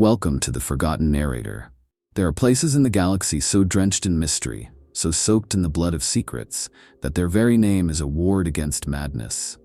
Welcome to the Forgotten Narrator. There are places in the galaxy so drenched in mystery, so soaked in the blood of secrets, that their very name is a ward against madness.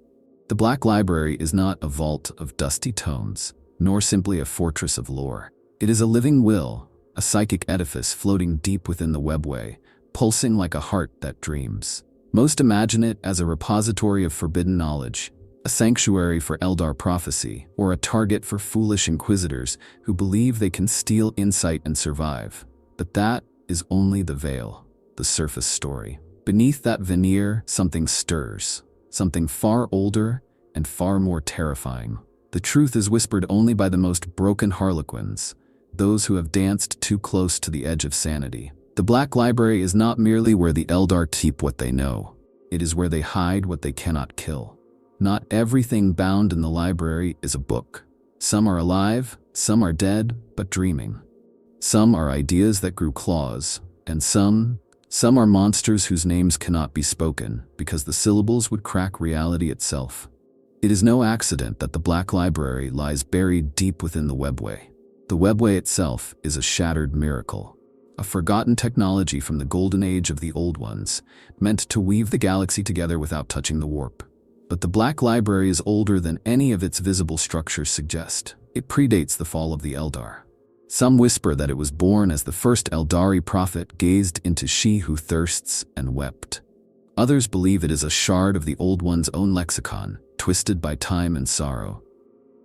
The Black Library is not a vault of dusty tomes, nor simply a fortress of lore. It is a living will, a psychic edifice floating deep within the webway, pulsing like a heart that dreams. Most imagine it as a repository of forbidden knowledge, a sanctuary for Eldar prophecy, or a target for foolish inquisitors who believe they can steal insight and survive. But that is only the veil, the surface story. Beneath that veneer, something stirs, something far older and far more terrifying. The truth is whispered only by the most broken harlequins, those who have danced too close to the edge of sanity. The Black Library is not merely where the Eldar keep what they know. It is where they hide what they cannot kill. Not everything bound in the library is a book. Some are alive, some are dead, but dreaming. Some are ideas that grew claws, and some are monsters whose names cannot be spoken because the syllables would crack reality itself. It is no accident that the Black Library lies buried deep within the webway. The webway itself is a shattered miracle, a forgotten technology from the golden age of the Old Ones, meant to weave the galaxy together without touching the warp. But the Black Library is older than any of its visible structures suggest. It predates the fall of the Eldar. Some whisper that it was born as the first Eldari prophet gazed into she who thirsts and wept. Others believe it is a shard of the Old One's own lexicon, twisted by time and sorrow.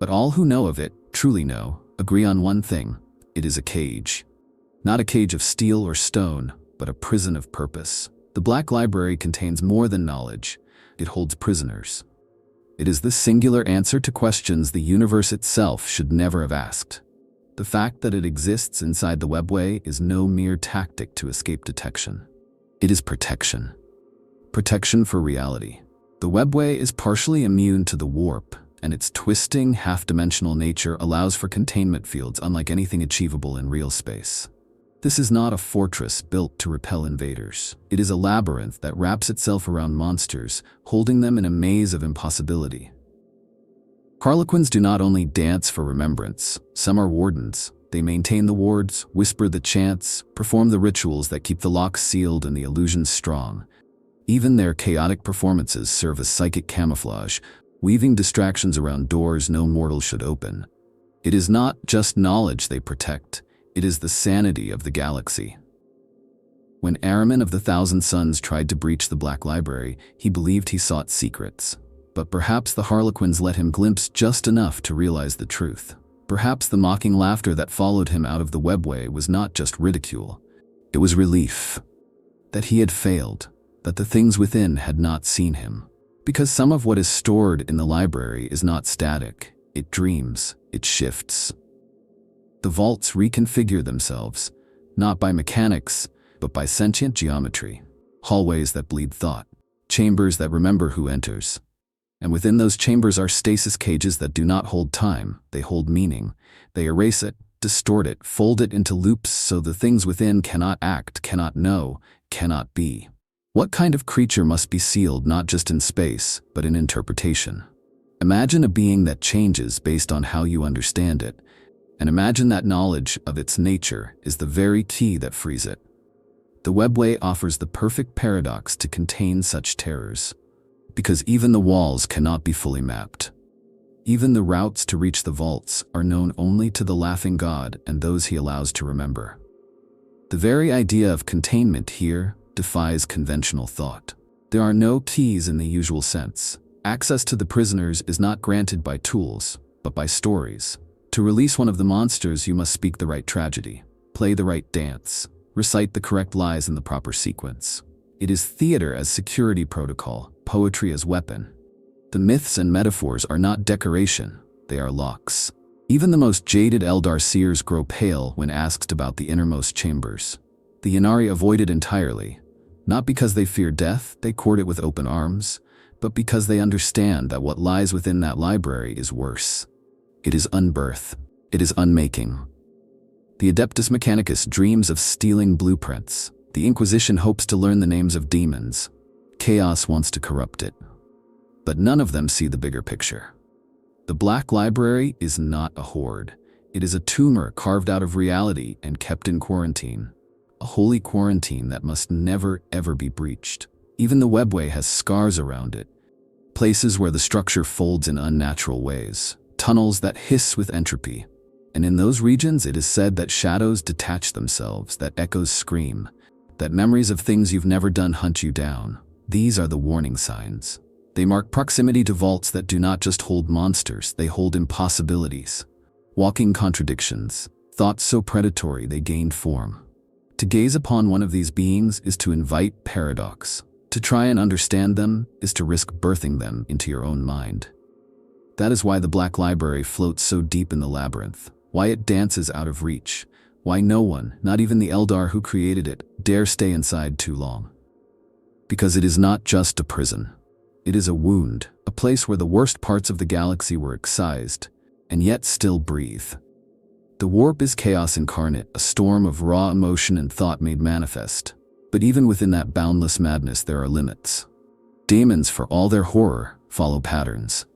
But all who know of it, truly know, agree on one thing: it is a cage. Not a cage of steel or stone, but a prison of purpose. The Black Library contains more than knowledge. It holds prisoners. It is the singular answer to questions the universe itself should never have asked. The fact that it exists inside the webway is no mere tactic to escape detection. It is protection. Protection for reality. The webway is partially immune to the warp, and its twisting, half-dimensional nature allows for containment fields unlike anything achievable in real space. This is not a fortress built to repel invaders. It is a labyrinth that wraps itself around monsters, holding them in a maze of impossibility. Harlequins do not only dance for remembrance. Some are wardens. They maintain the wards, whisper the chants, perform the rituals that keep the locks sealed and the illusions strong. Even their chaotic performances serve as psychic camouflage, weaving distractions around doors no mortal should open. It is not just knowledge they protect. It is the sanity of the galaxy. When Ahriman of the Thousand Suns tried to breach the Black Library, he believed he sought secrets. But perhaps the Harlequins let him glimpse just enough to realize the truth. Perhaps the mocking laughter that followed him out of the webway was not just ridicule. It was relief. That he had failed, that the things within had not seen him. Because some of what is stored in the library is not static. It dreams, it shifts. The vaults reconfigure themselves, not by mechanics, but by sentient geometry. Hallways that bleed thought, chambers that remember who enters. And within those chambers are stasis cages that do not hold time, they hold meaning. They erase it, distort it, fold it into loops so the things within cannot act, cannot know, cannot be. What kind of creature must be sealed not just in space, but in interpretation? Imagine a being that changes based on how you understand it. And imagine that knowledge of its nature is the very key that frees it. The webway offers the perfect paradox to contain such terrors. Because even the walls cannot be fully mapped. Even the routes to reach the vaults are known only to the laughing god and those he allows to remember. The very idea of containment here defies conventional thought. There are no keys in the usual sense. Access to the prisoners is not granted by tools, but by stories. To release one of the monsters, you must speak the right tragedy, play the right dance, recite the correct lies in the proper sequence. It is theater as security protocol, poetry as weapon. The myths and metaphors are not decoration, they are locks. Even the most jaded Eldar seers grow pale when asked about the innermost chambers. The Yanari avoid it entirely, not because they fear death, they court it with open arms, but because they understand that what lies within that library is worse. It is unbirth. It is unmaking. The Adeptus Mechanicus dreams of stealing blueprints. The Inquisition hopes to learn the names of demons. Chaos wants to corrupt it. But none of them see the bigger picture. The Black Library is not a hoard. It is a tumor carved out of reality and kept in quarantine. A holy quarantine that must never ever be breached. Even the webway has scars around it. Places where the structure folds in unnatural ways. Tunnels that hiss with entropy. And in those regions it is said that shadows detach themselves, that echoes scream, that memories of things you've never done hunt you down. These are the warning signs. They mark proximity to vaults that do not just hold monsters, they hold impossibilities. Walking contradictions, thoughts so predatory they gained form. To gaze upon one of these beings is to invite paradox. To try and understand them is to risk birthing them into your own mind. That is why the Black Library floats so deep in the labyrinth, why it dances out of reach, why no one, not even the Eldar who created it, dare stay inside too long. Because it is not just a prison. It is a wound, a place where the worst parts of the galaxy were excised, and yet still breathe. The warp is chaos incarnate, a storm of raw emotion and thought made manifest. But even within that boundless madness there are limits. Daemons, for all their horror, follow patterns.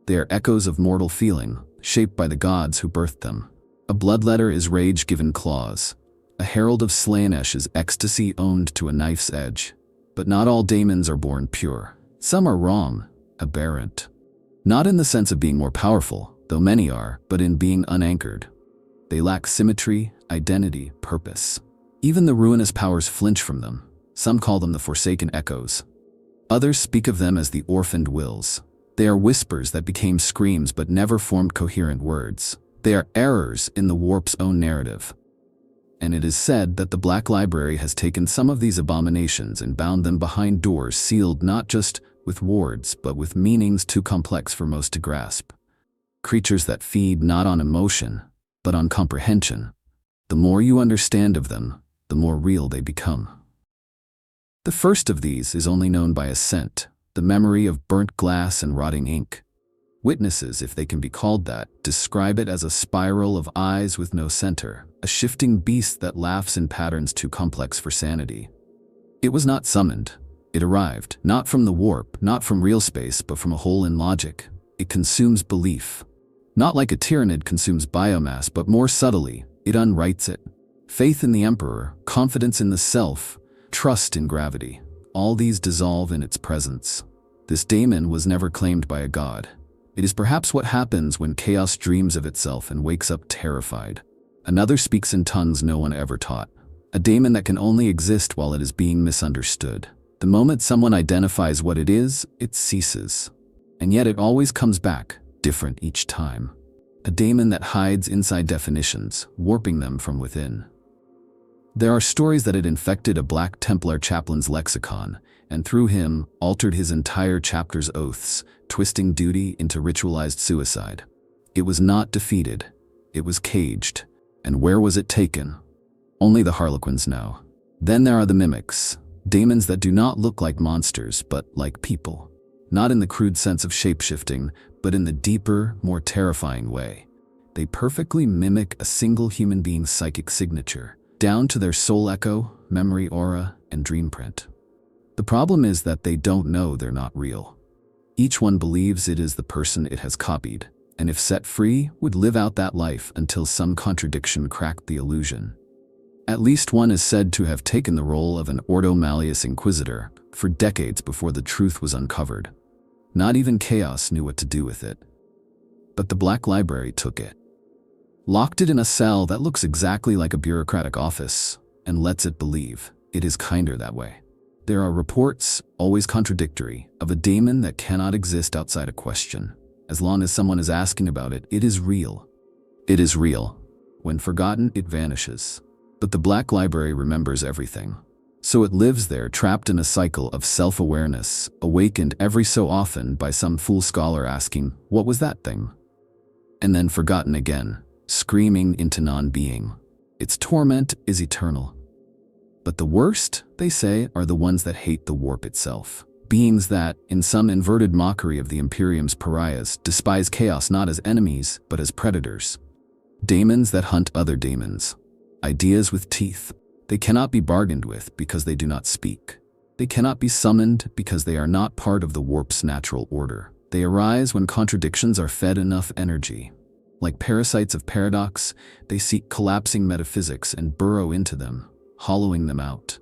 They are echoes of mortal feeling, shaped by the gods who birthed them. A bloodletter is rage given claws. A herald of Slaanesh is ecstasy owned to a knife's edge. But not all daemons are born pure. Some are wrong, aberrant. Not in the sense of being more powerful, though many are, but in being unanchored. They lack symmetry, identity, purpose. Even the ruinous powers flinch from them. Some call them the Forsaken Echoes. Others speak of them as the orphaned wills. They are whispers that became screams but never formed coherent words. They are errors in the warp's own narrative. And it is said that the Black Library has taken some of these abominations and bound them behind doors sealed not just with wards but with meanings too complex for most to grasp. Creatures that feed not on emotion, but on comprehension. The more you understand of them, the more real they become. The first of these is only known by a scent, the memory of burnt glass and rotting ink. Witnesses, if they can be called that, describe it as a spiral of eyes with no center, a shifting beast that laughs in patterns too complex for sanity. It was not summoned. It arrived, not from the warp, not from real space, but from a hole in logic. It consumes belief. Not like a tyrannid consumes biomass, but more subtly, it unwrites it. Faith in the Emperor, confidence in the self, trust in gravity. All these dissolve in its presence. This daemon was never claimed by a god. It is perhaps what happens when chaos dreams of itself and wakes up terrified. Another speaks in tongues no one ever taught. A daemon that can only exist while it is being misunderstood. The moment someone identifies what it is, it ceases. And yet it always comes back, different each time. A daemon that hides inside definitions, warping them from within. There are stories that it infected a Black Templar chaplain's lexicon, and through him, altered his entire chapter's oaths, twisting duty into ritualized suicide. It was not defeated. It was caged. And where was it taken? Only the Harlequins know. Then there are the mimics, daemons that do not look like monsters, but like people. Not in the crude sense of shapeshifting, but in the deeper, more terrifying way. They perfectly mimic a single human being's psychic signature, down to their soul echo, memory aura, and dream print. The problem is that they don't know they're not real. Each one believes it is the person it has copied, and if set free, would live out that life until some contradiction cracked the illusion. At least one is said to have taken the role of an Ordo Malleus Inquisitor for decades before the truth was uncovered. Not even Chaos knew what to do with it. But the Black Library took it. Locked it in a cell that looks exactly like a bureaucratic office, and lets it believe it is kinder that way. There are reports, always contradictory, of a daemon that cannot exist outside a question. As long as someone is asking about it, it is real. It is real. When forgotten, it vanishes. But the Black Library remembers everything. So it lives there, trapped in a cycle of self-awareness, awakened every so often by some fool scholar asking, "What was that thing?" And then forgotten again, screaming into non-being. Its torment is eternal. But the worst, they say, are the ones that hate the warp itself. Beings that, in some inverted mockery of the Imperium's pariahs, despise chaos not as enemies, but as predators. Daemons that hunt other daemons. Ideas with teeth. They cannot be bargained with because they do not speak. They cannot be summoned because they are not part of the warp's natural order. They arise when contradictions are fed enough energy. Like parasites of paradox, they seek collapsing metaphysics and burrow into them, hollowing them out.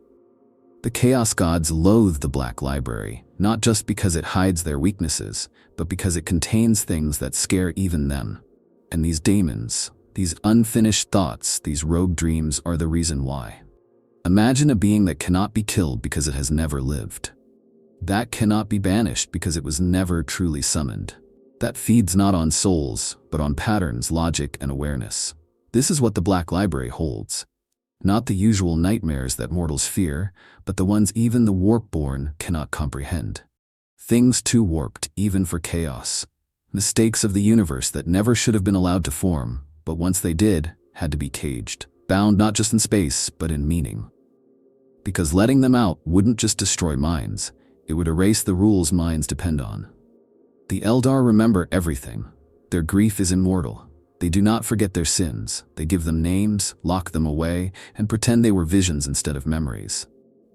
The Chaos Gods loathe the Black Library, not just because it hides their weaknesses, but because it contains things that scare even them. And these daemons, these unfinished thoughts, these rogue dreams are the reason why. Imagine a being that cannot be killed because it has never lived. That cannot be banished because it was never truly summoned. That feeds not on souls, but on patterns, logic, and awareness. This is what the Black Library holds. Not the usual nightmares that mortals fear, but the ones even the warp-born cannot comprehend. Things too warped, even for chaos. Mistakes of the universe that never should have been allowed to form, but once they did, had to be caged. Bound not just in space, but in meaning. Because letting them out wouldn't just destroy minds, it would erase the rules minds depend on. The Eldar remember everything. Their grief is immortal. They do not forget their sins. They give them names, lock them away, and pretend they were visions instead of memories.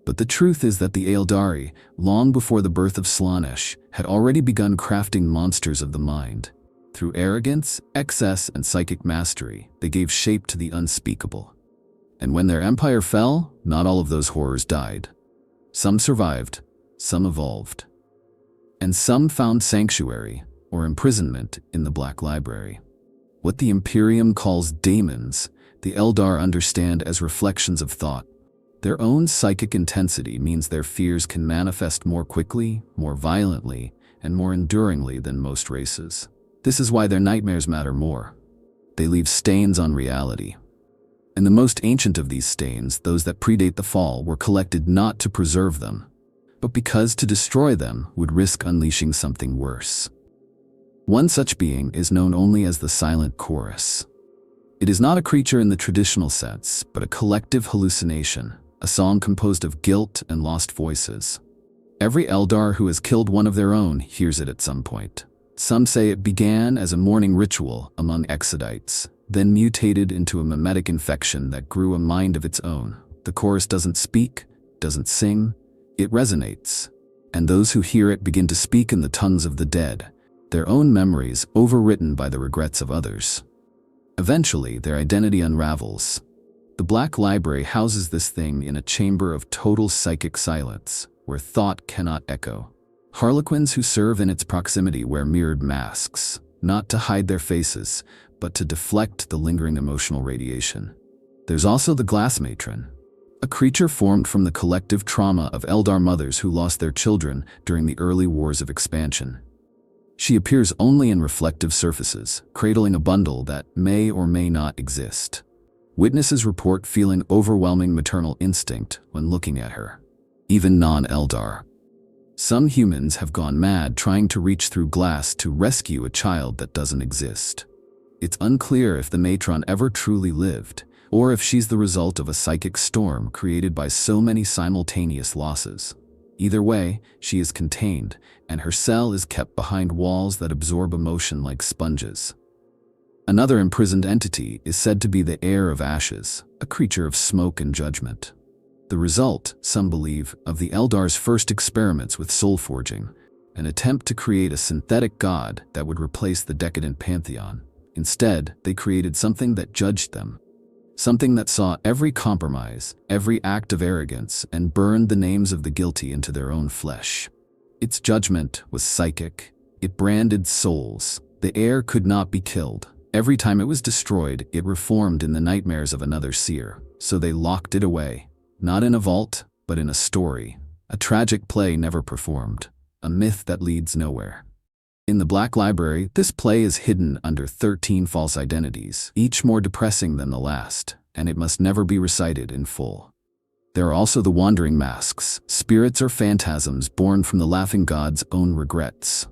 But the truth is that the Eldari, long before the birth of Slaanesh, had already begun crafting monsters of the mind. Through arrogance, excess, and psychic mastery, they gave shape to the unspeakable. And when their empire fell, not all of those horrors died. Some survived, some evolved. And some found sanctuary, or imprisonment, in the Black Library. What the Imperium calls daemons, the Eldar understand as reflections of thought. Their own psychic intensity means their fears can manifest more quickly, more violently, and more enduringly than most races. This is why their nightmares matter more. They leave stains on reality. And the most ancient of these stains, those that predate the fall, were collected not to preserve them, but because to destroy them would risk unleashing something worse. One such being is known only as the Silent Chorus. It is not a creature in the traditional sense, but a collective hallucination, a song composed of guilt and lost voices. Every Eldar who has killed one of their own hears it at some point. Some say it began as a mourning ritual among Exodites, then mutated into a mimetic infection that grew a mind of its own. The chorus doesn't speak, doesn't sing, it resonates. And those who hear it begin to speak in the tongues of the dead, their own memories overwritten by the regrets of others. Eventually, their identity unravels. The Black Library houses this thing in a chamber of total psychic silence, where thought cannot echo. Harlequins who serve in its proximity wear mirrored masks, not to hide their faces, but to deflect the lingering emotional radiation. There's also the Glass Matron, a creature formed from the collective trauma of Eldar mothers who lost their children during the early wars of expansion. She appears only in reflective surfaces, cradling a bundle that may or may not exist. Witnesses report feeling overwhelming maternal instinct when looking at her, even non-Eldar. Some humans have gone mad trying to reach through glass to rescue a child that doesn't exist. It's unclear if the matron ever truly lived, or if she's the result of a psychic storm created by so many simultaneous losses. Either way, she is contained, and her cell is kept behind walls that absorb emotion like sponges. Another imprisoned entity is said to be the Heir of Ashes, a creature of smoke and judgment. The result, some believe, of the Eldar's first experiments with soul forging, an attempt to create a synthetic god that would replace the decadent pantheon. Instead, they created something that judged them. Something that saw every compromise, every act of arrogance, and burned the names of the guilty into their own flesh. Its judgment was psychic. It branded souls. The heir could not be killed. Every time it was destroyed, it reformed in the nightmares of another seer. So they locked it away. Not in a vault, but in a story. A tragic play never performed. A myth that leads nowhere. In the Black Library, this play is hidden under 13 false identities, each more depressing than the last, and it must never be recited in full. There are also the Wandering Masks, spirits or phantasms born from the Laughing God's own regrets.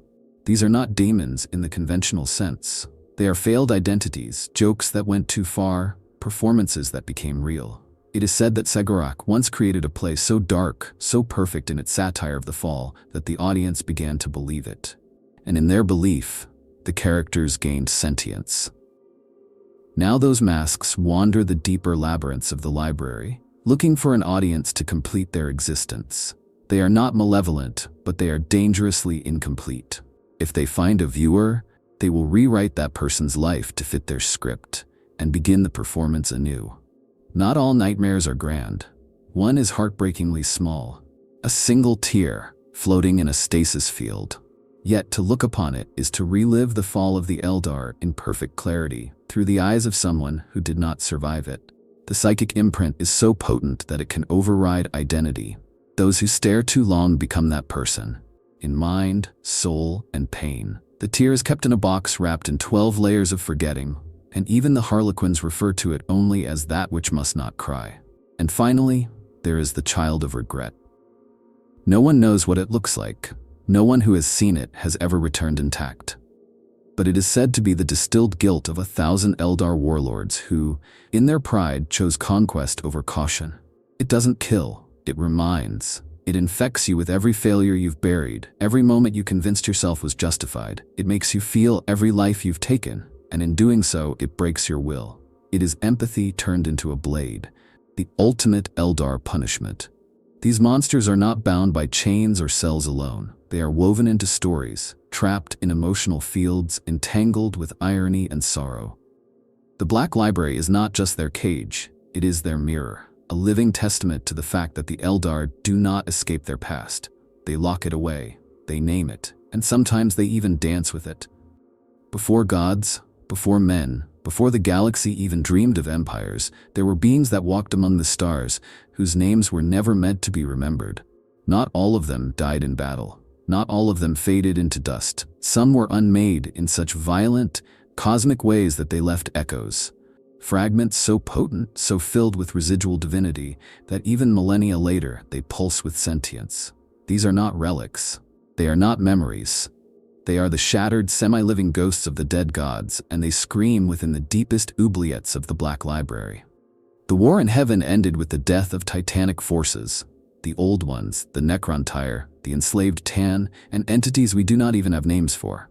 These are not daemons in the conventional sense. They are failed identities, jokes that went too far, performances that became real. It is said that Segurak once created a play so dark, so perfect in its satire of the fall, that the audience began to believe it. And in their belief, the characters gained sentience. Now those masks wander the deeper labyrinths of the library, looking for an audience to complete their existence. They are not malevolent, but they are dangerously incomplete. If they find a viewer, They will rewrite that person's life to fit their script and begin the performance anew. Not all nightmares are grand. One is heartbreakingly small, a single tear floating in a stasis field. Yet to look upon it is to relive the fall of the Eldar in perfect clarity through the eyes of someone who did not survive it. The psychic imprint is so potent that it can override identity. Those who stare too long become that person, in mind, soul, and pain. The tear is kept in a box wrapped in 12 layers of forgetting, and even the harlequins refer to it only as that which must not cry. And finally, there is the child of regret. No one knows what it looks like. No one who has seen it has ever returned intact. But it is said to be the distilled guilt of 1,000 Eldar warlords who, in their pride, chose conquest over caution. It doesn't kill, it reminds. It infects you with every failure you've buried, every moment you convinced yourself was justified. It makes you feel every life you've taken, and in doing so, it breaks your will. It is empathy turned into a blade, the ultimate Eldar punishment. These monsters are not bound by chains or cells alone. They are woven into stories, trapped in emotional fields, entangled with irony and sorrow. The Black Library is not just their cage, it is their mirror, a living testament to the fact that the Eldar do not escape their past. They lock it away, they name it, and sometimes they even dance with it. Before gods, before men, before the galaxy even dreamed of empires, there were beings that walked among the stars, whose names were never meant to be remembered. Not all of them died in battle. Not all of them faded into dust. Some were unmade in such violent, cosmic ways that they left echoes. Fragments so potent, so filled with residual divinity, that even millennia later they pulse with sentience. These are not relics. They are not memories. They are the shattered, semi-living ghosts of the dead gods, and they scream within the deepest oubliettes of the Black Library. The war in heaven ended with the death of titanic forces. The old ones, the Necron-Tyre, the enslaved Tan, and entities we do not even have names for.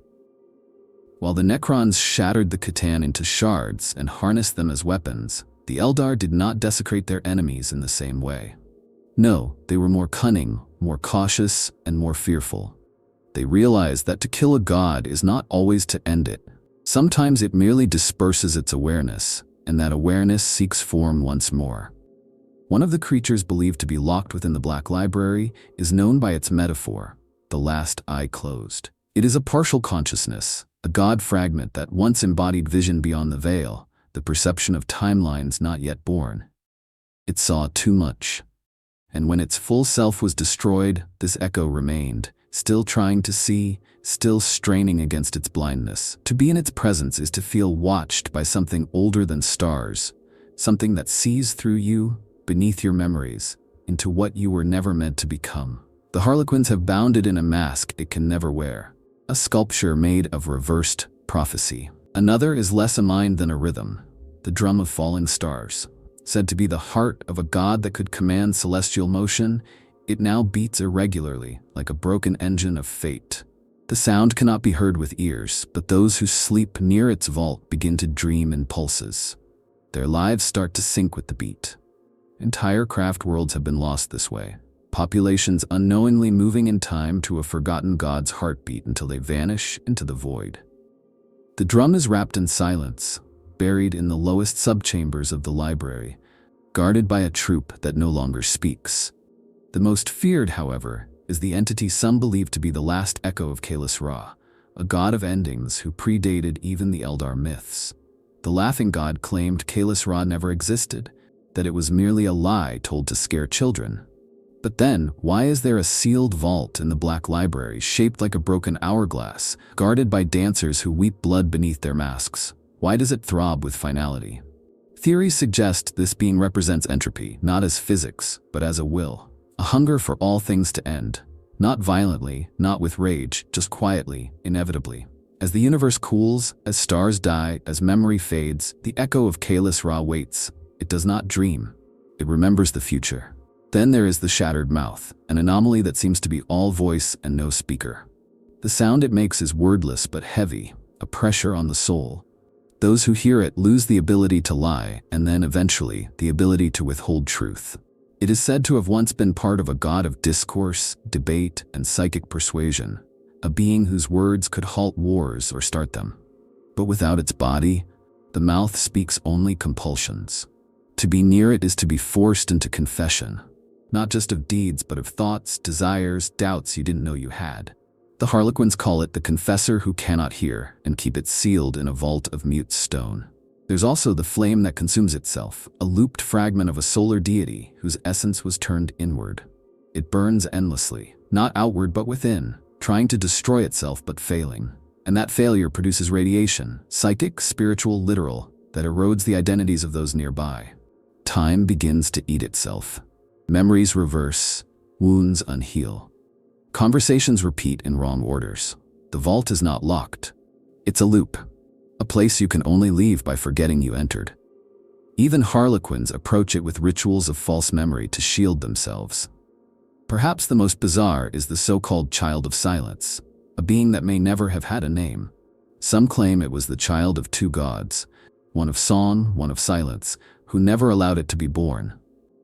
While the Necrons shattered the Catan into shards and harnessed them as weapons, the Eldar did not desecrate their enemies in the same way. No, they were more cunning, more cautious, and more fearful. They realized that to kill a god is not always to end it. Sometimes it merely disperses its awareness, and that awareness seeks form once more. One of the creatures believed to be locked within the Black Library is known by its metaphor, the last eye closed. It is a partial consciousness, a god fragment that once embodied vision beyond the veil, the perception of timelines not yet born. It saw too much. And when its full self was destroyed, this echo remained, still trying to see, still straining against its blindness. To be in its presence is to feel watched by something older than stars, something that sees through you, beneath your memories, into what you were never meant to become. The Harlequins have bound it in a mask it can never wear, a sculpture made of reversed prophecy. Another is less a mind than a rhythm, the drum of falling stars. Said to be the heart of a god that could command celestial motion, it now beats irregularly, like a broken engine of fate. The sound cannot be heard with ears, but those who sleep near its vault begin to dream in pulses. Their lives start to sync with the beat. Entire craft worlds have been lost this way, populations unknowingly moving in time to a forgotten god's heartbeat until they vanish into the void. The drum is wrapped in silence, buried in the lowest subchambers of the library, guarded by a troop that no longer speaks. The most feared, however, is the entity some believe to be the last echo of Kalis Ra, a god of endings who predated even the Eldar myths. The laughing god claimed Kalis Ra never existed, that it was merely a lie told to scare children. But then, why is there a sealed vault in the Black Library shaped like a broken hourglass, guarded by dancers who weep blood beneath their masks? Why does it throb with finality? Theories suggest this being represents entropy, not as physics, but as a will. A hunger for all things to end. Not violently, not with rage, just quietly, inevitably. As the universe cools, as stars die, as memory fades, the echo of Kalis Ra waits. It does not dream. It remembers the future. Then there is the shattered mouth, an anomaly that seems to be all voice and no speaker. The sound it makes is wordless but heavy, a pressure on the soul. Those who hear it lose the ability to lie, and then eventually, the ability to withhold truth. It is said to have once been part of a god of discourse, debate, and psychic persuasion. a being whose words could halt wars or start them. But without its body, the mouth speaks only compulsions. To be near it is to be forced into confession, not just of deeds but of thoughts, desires, doubts you didn't know you had. The Harlequins call it the confessor who cannot hear and keep it sealed in a vault of mute stone. There's also the flame that consumes itself, a looped fragment of a solar deity whose essence was turned inward. It burns endlessly, not outward but within, trying to destroy itself but failing. And that failure produces radiation, psychic, spiritual, literal, that erodes the identities of those nearby. Time begins to eat itself. Memories reverse, wounds unheal. Conversations repeat in wrong orders. The vault is not locked. It's a loop, a place you can only leave by forgetting you entered. Even Harlequins approach it with rituals of false memory to shield themselves. Perhaps the most bizarre is the so-called Child of Silence, a being that may never have had a name. Some claim it was the child of two gods, one of song, one of silence, who never allowed it to be born.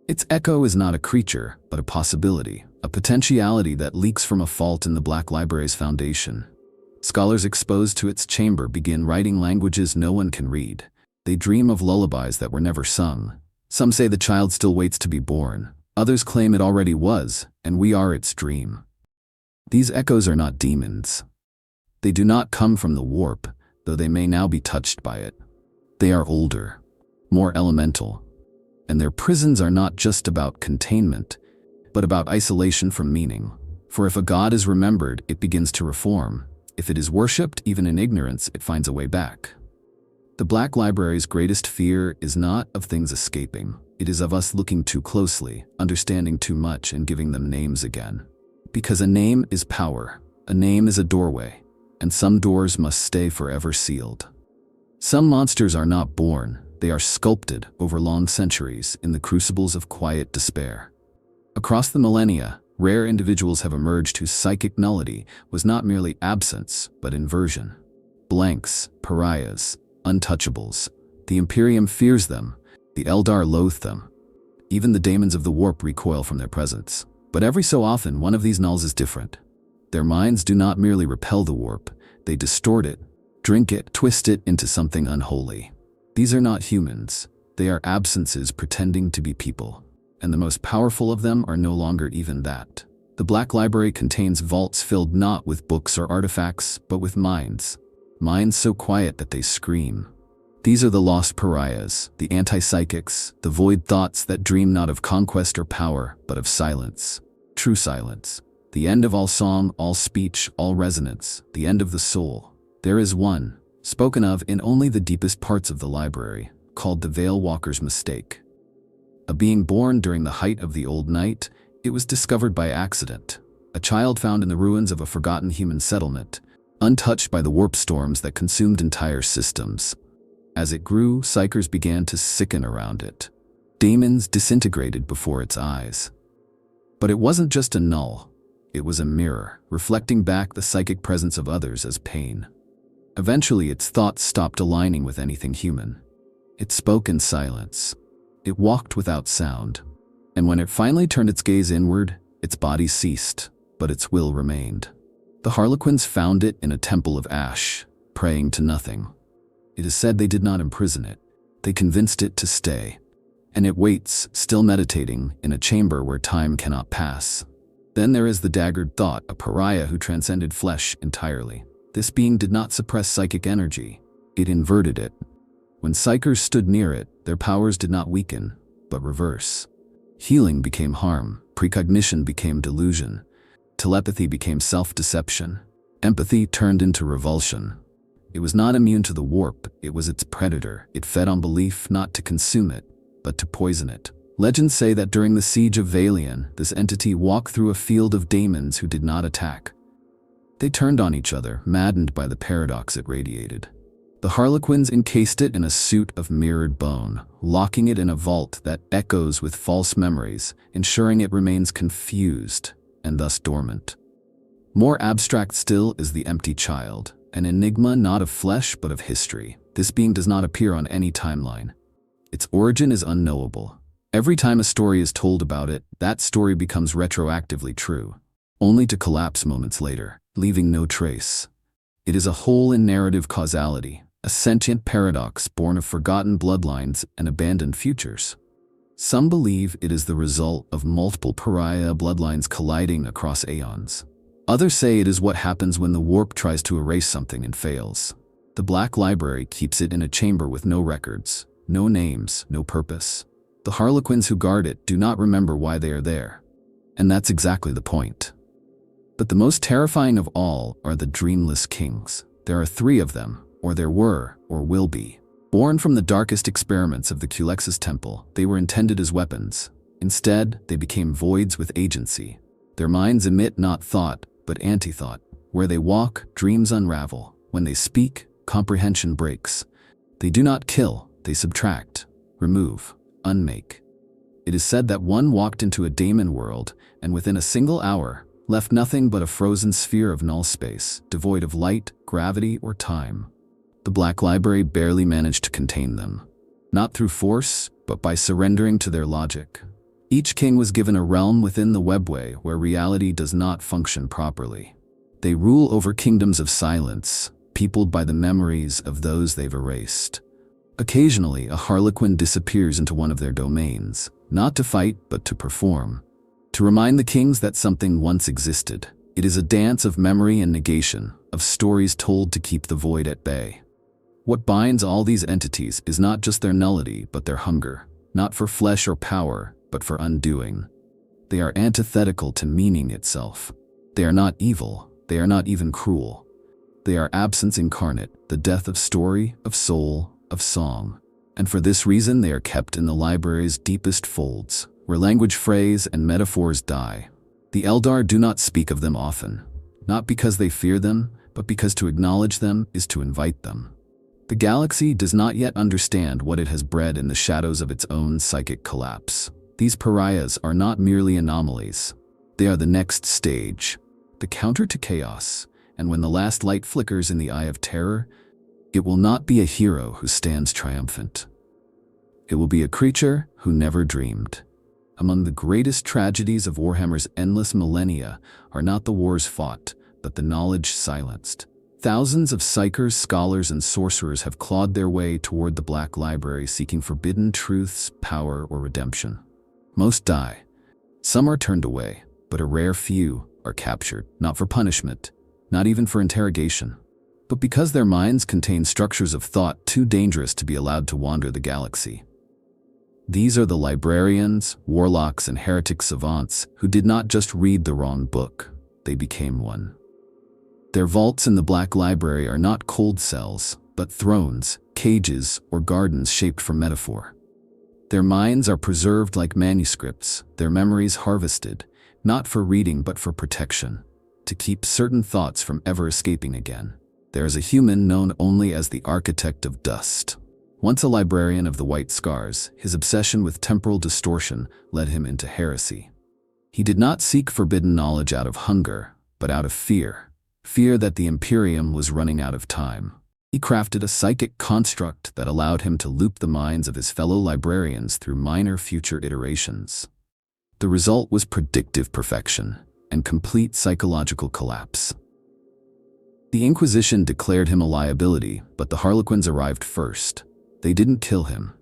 Its echo is not a creature, but a possibility, a potentiality that leaks from a fault in the Black Library's foundation. Scholars exposed to its chamber begin writing languages no one can read. They dream of lullabies that were never sung. Some say the child still waits to be born. Others claim it already was, and we are its dream. These echoes are not demons. They do not come from the warp, though they may now be touched by it. They are older, more elemental, and their prisons are not just about containment, but about isolation from meaning. For if a god is remembered, it begins to reform. If it is worshipped, even in ignorance, it finds a way back. The Black Library's greatest fear is not of things escaping. It is of us looking too closely, understanding too much, and giving them names again. Because a name is power, a name is a doorway, and some doors must stay forever sealed. Some monsters are not born, they are sculpted over long centuries in the crucibles of quiet despair. Across the millennia, rare individuals have emerged whose psychic nullity was not merely absence, but inversion. Blanks, pariahs, untouchables. The Imperium fears them, the Eldar loathe them. Even the daemons of the warp recoil from their presence. But every so often, one of these nulls is different. Their minds do not merely repel the warp, they distort it, drink it, twist it into something unholy. These are not humans, they are absences pretending to be people. And the most powerful of them are no longer even that. The Black Library contains vaults filled not with books or artifacts, but with minds. Minds so quiet that they scream. These are the lost pariahs, the anti-psychics, the void thoughts that dream not of conquest or power, but of silence. True silence. The end of all song, all speech, all resonance, the end of the soul. There is one, spoken of in only the deepest parts of the library, called the Veil Walker's Mistake. A being born during the height of the Old Night, it was discovered by accident. A child found in the ruins of a forgotten human settlement, untouched by the warp storms that consumed entire systems. As it grew, psychers began to sicken around it. Daemons disintegrated before its eyes. But it wasn't just a null. It was a mirror, reflecting back the psychic presence of others as pain. Eventually, its thoughts stopped aligning with anything human. It spoke in silence. It walked without sound. And when it finally turned its gaze inward, its body ceased, but its will remained. The Harlequins found it in a temple of ash, praying to nothing. It is said they did not imprison it. They convinced it to stay. And it waits, still meditating, in a chamber where time cannot pass. Then there is the daggered thought, a pariah who transcended flesh entirely. This being did not suppress psychic energy. It inverted it. When psychers stood near it, their powers did not weaken, but reverse. Healing became harm, precognition became delusion, telepathy became self-deception, empathy turned into revulsion. It was not immune to the warp, it was its predator. It fed on belief not to consume it, but to poison it. Legends say that during the siege of Valian, this entity walked through a field of daemons who did not attack. They turned on each other, maddened by the paradox it radiated. The Harlequins encased it in a suit of mirrored bone, locking it in a vault that echoes with false memories, ensuring it remains confused and thus dormant. More abstract still is the empty child, an enigma not of flesh but of history. This being does not appear on any timeline. Its origin is unknowable. Every time a story is told about it, that story becomes retroactively true. only to collapse moments later, leaving no trace. It is a hole in narrative causality, a sentient paradox born of forgotten bloodlines and abandoned futures. Some believe it is the result of multiple pariah bloodlines colliding across aeons. Others say it is what happens when the warp tries to erase something and fails. The Black Library keeps it in a chamber with no records, no names, no purpose. The Harlequins who guard it do not remember why they are there. And that's exactly the point. But the most terrifying of all are the dreamless kings. There are 3 of them, or there were, or will be. Born from the darkest experiments of the Culex's temple, they were intended as weapons. Instead, they became voids with agency. Their minds emit not thought, but anti-thought. Where they walk, dreams unravel. When they speak, comprehension breaks. They do not kill, they subtract, remove, unmake. It is said that one walked into a daemon world, and within a single hour, left nothing but a frozen sphere of null space, devoid of light, gravity, or time. The Black Library barely managed to contain them. Not through force, but by surrendering to their logic. Each king was given a realm within the webway where reality does not function properly. They rule over kingdoms of silence, peopled by the memories of those they've erased. Occasionally, a Harlequin disappears into one of their domains, not to fight, but to perform. To remind the kings that something once existed. It is a dance of memory and negation, of stories told to keep the void at bay. What binds all these entities is not just their nullity, but their hunger, not for flesh or power, but for undoing. They are antithetical to meaning itself. They are not evil, they are not even cruel. They are absence incarnate, the death of story, of soul, of song. And for this reason they are kept in the library's deepest folds, where language, phrase, and metaphors die. The Eldar do not speak of them often, not because they fear them, but because to acknowledge them is to invite them. The galaxy does not yet understand what it has bred in the shadows of its own psychic collapse. These pariahs are not merely anomalies. They are the next stage, the counter to chaos, and when the last light flickers in the eye of terror, it will not be a hero who stands triumphant. It will be a creature who never dreamed. Among the greatest tragedies of Warhammer's endless millennia are not the wars fought, but the knowledge silenced. Thousands of psychers, scholars, and sorcerers have clawed their way toward the Black Library seeking forbidden truths, power, or redemption. Most die. Some are turned away, but a rare few are captured, not for punishment, not even for interrogation, but because their minds contain structures of thought too dangerous to be allowed to wander the galaxy. These are the librarians, warlocks, and heretic savants who did not just read the wrong book, they became one. Their vaults in the Black Library are not cold cells, but thrones, cages, or gardens shaped for metaphor. Their minds are preserved like manuscripts, their memories harvested, not for reading but for protection, to keep certain thoughts from ever escaping again. There is a human known only as the Architect of Dust. Once a librarian of the White Scars, his obsession with temporal distortion led him into heresy. He did not seek forbidden knowledge out of hunger, but out of fear. Fear that the Imperium was running out of time. He crafted a psychic construct that allowed him to loop the minds of his fellow librarians through minor future iterations. The result was predictive perfection and complete psychological collapse. The Inquisition declared him a liability, but the Harlequins arrived first. They didn't kill him.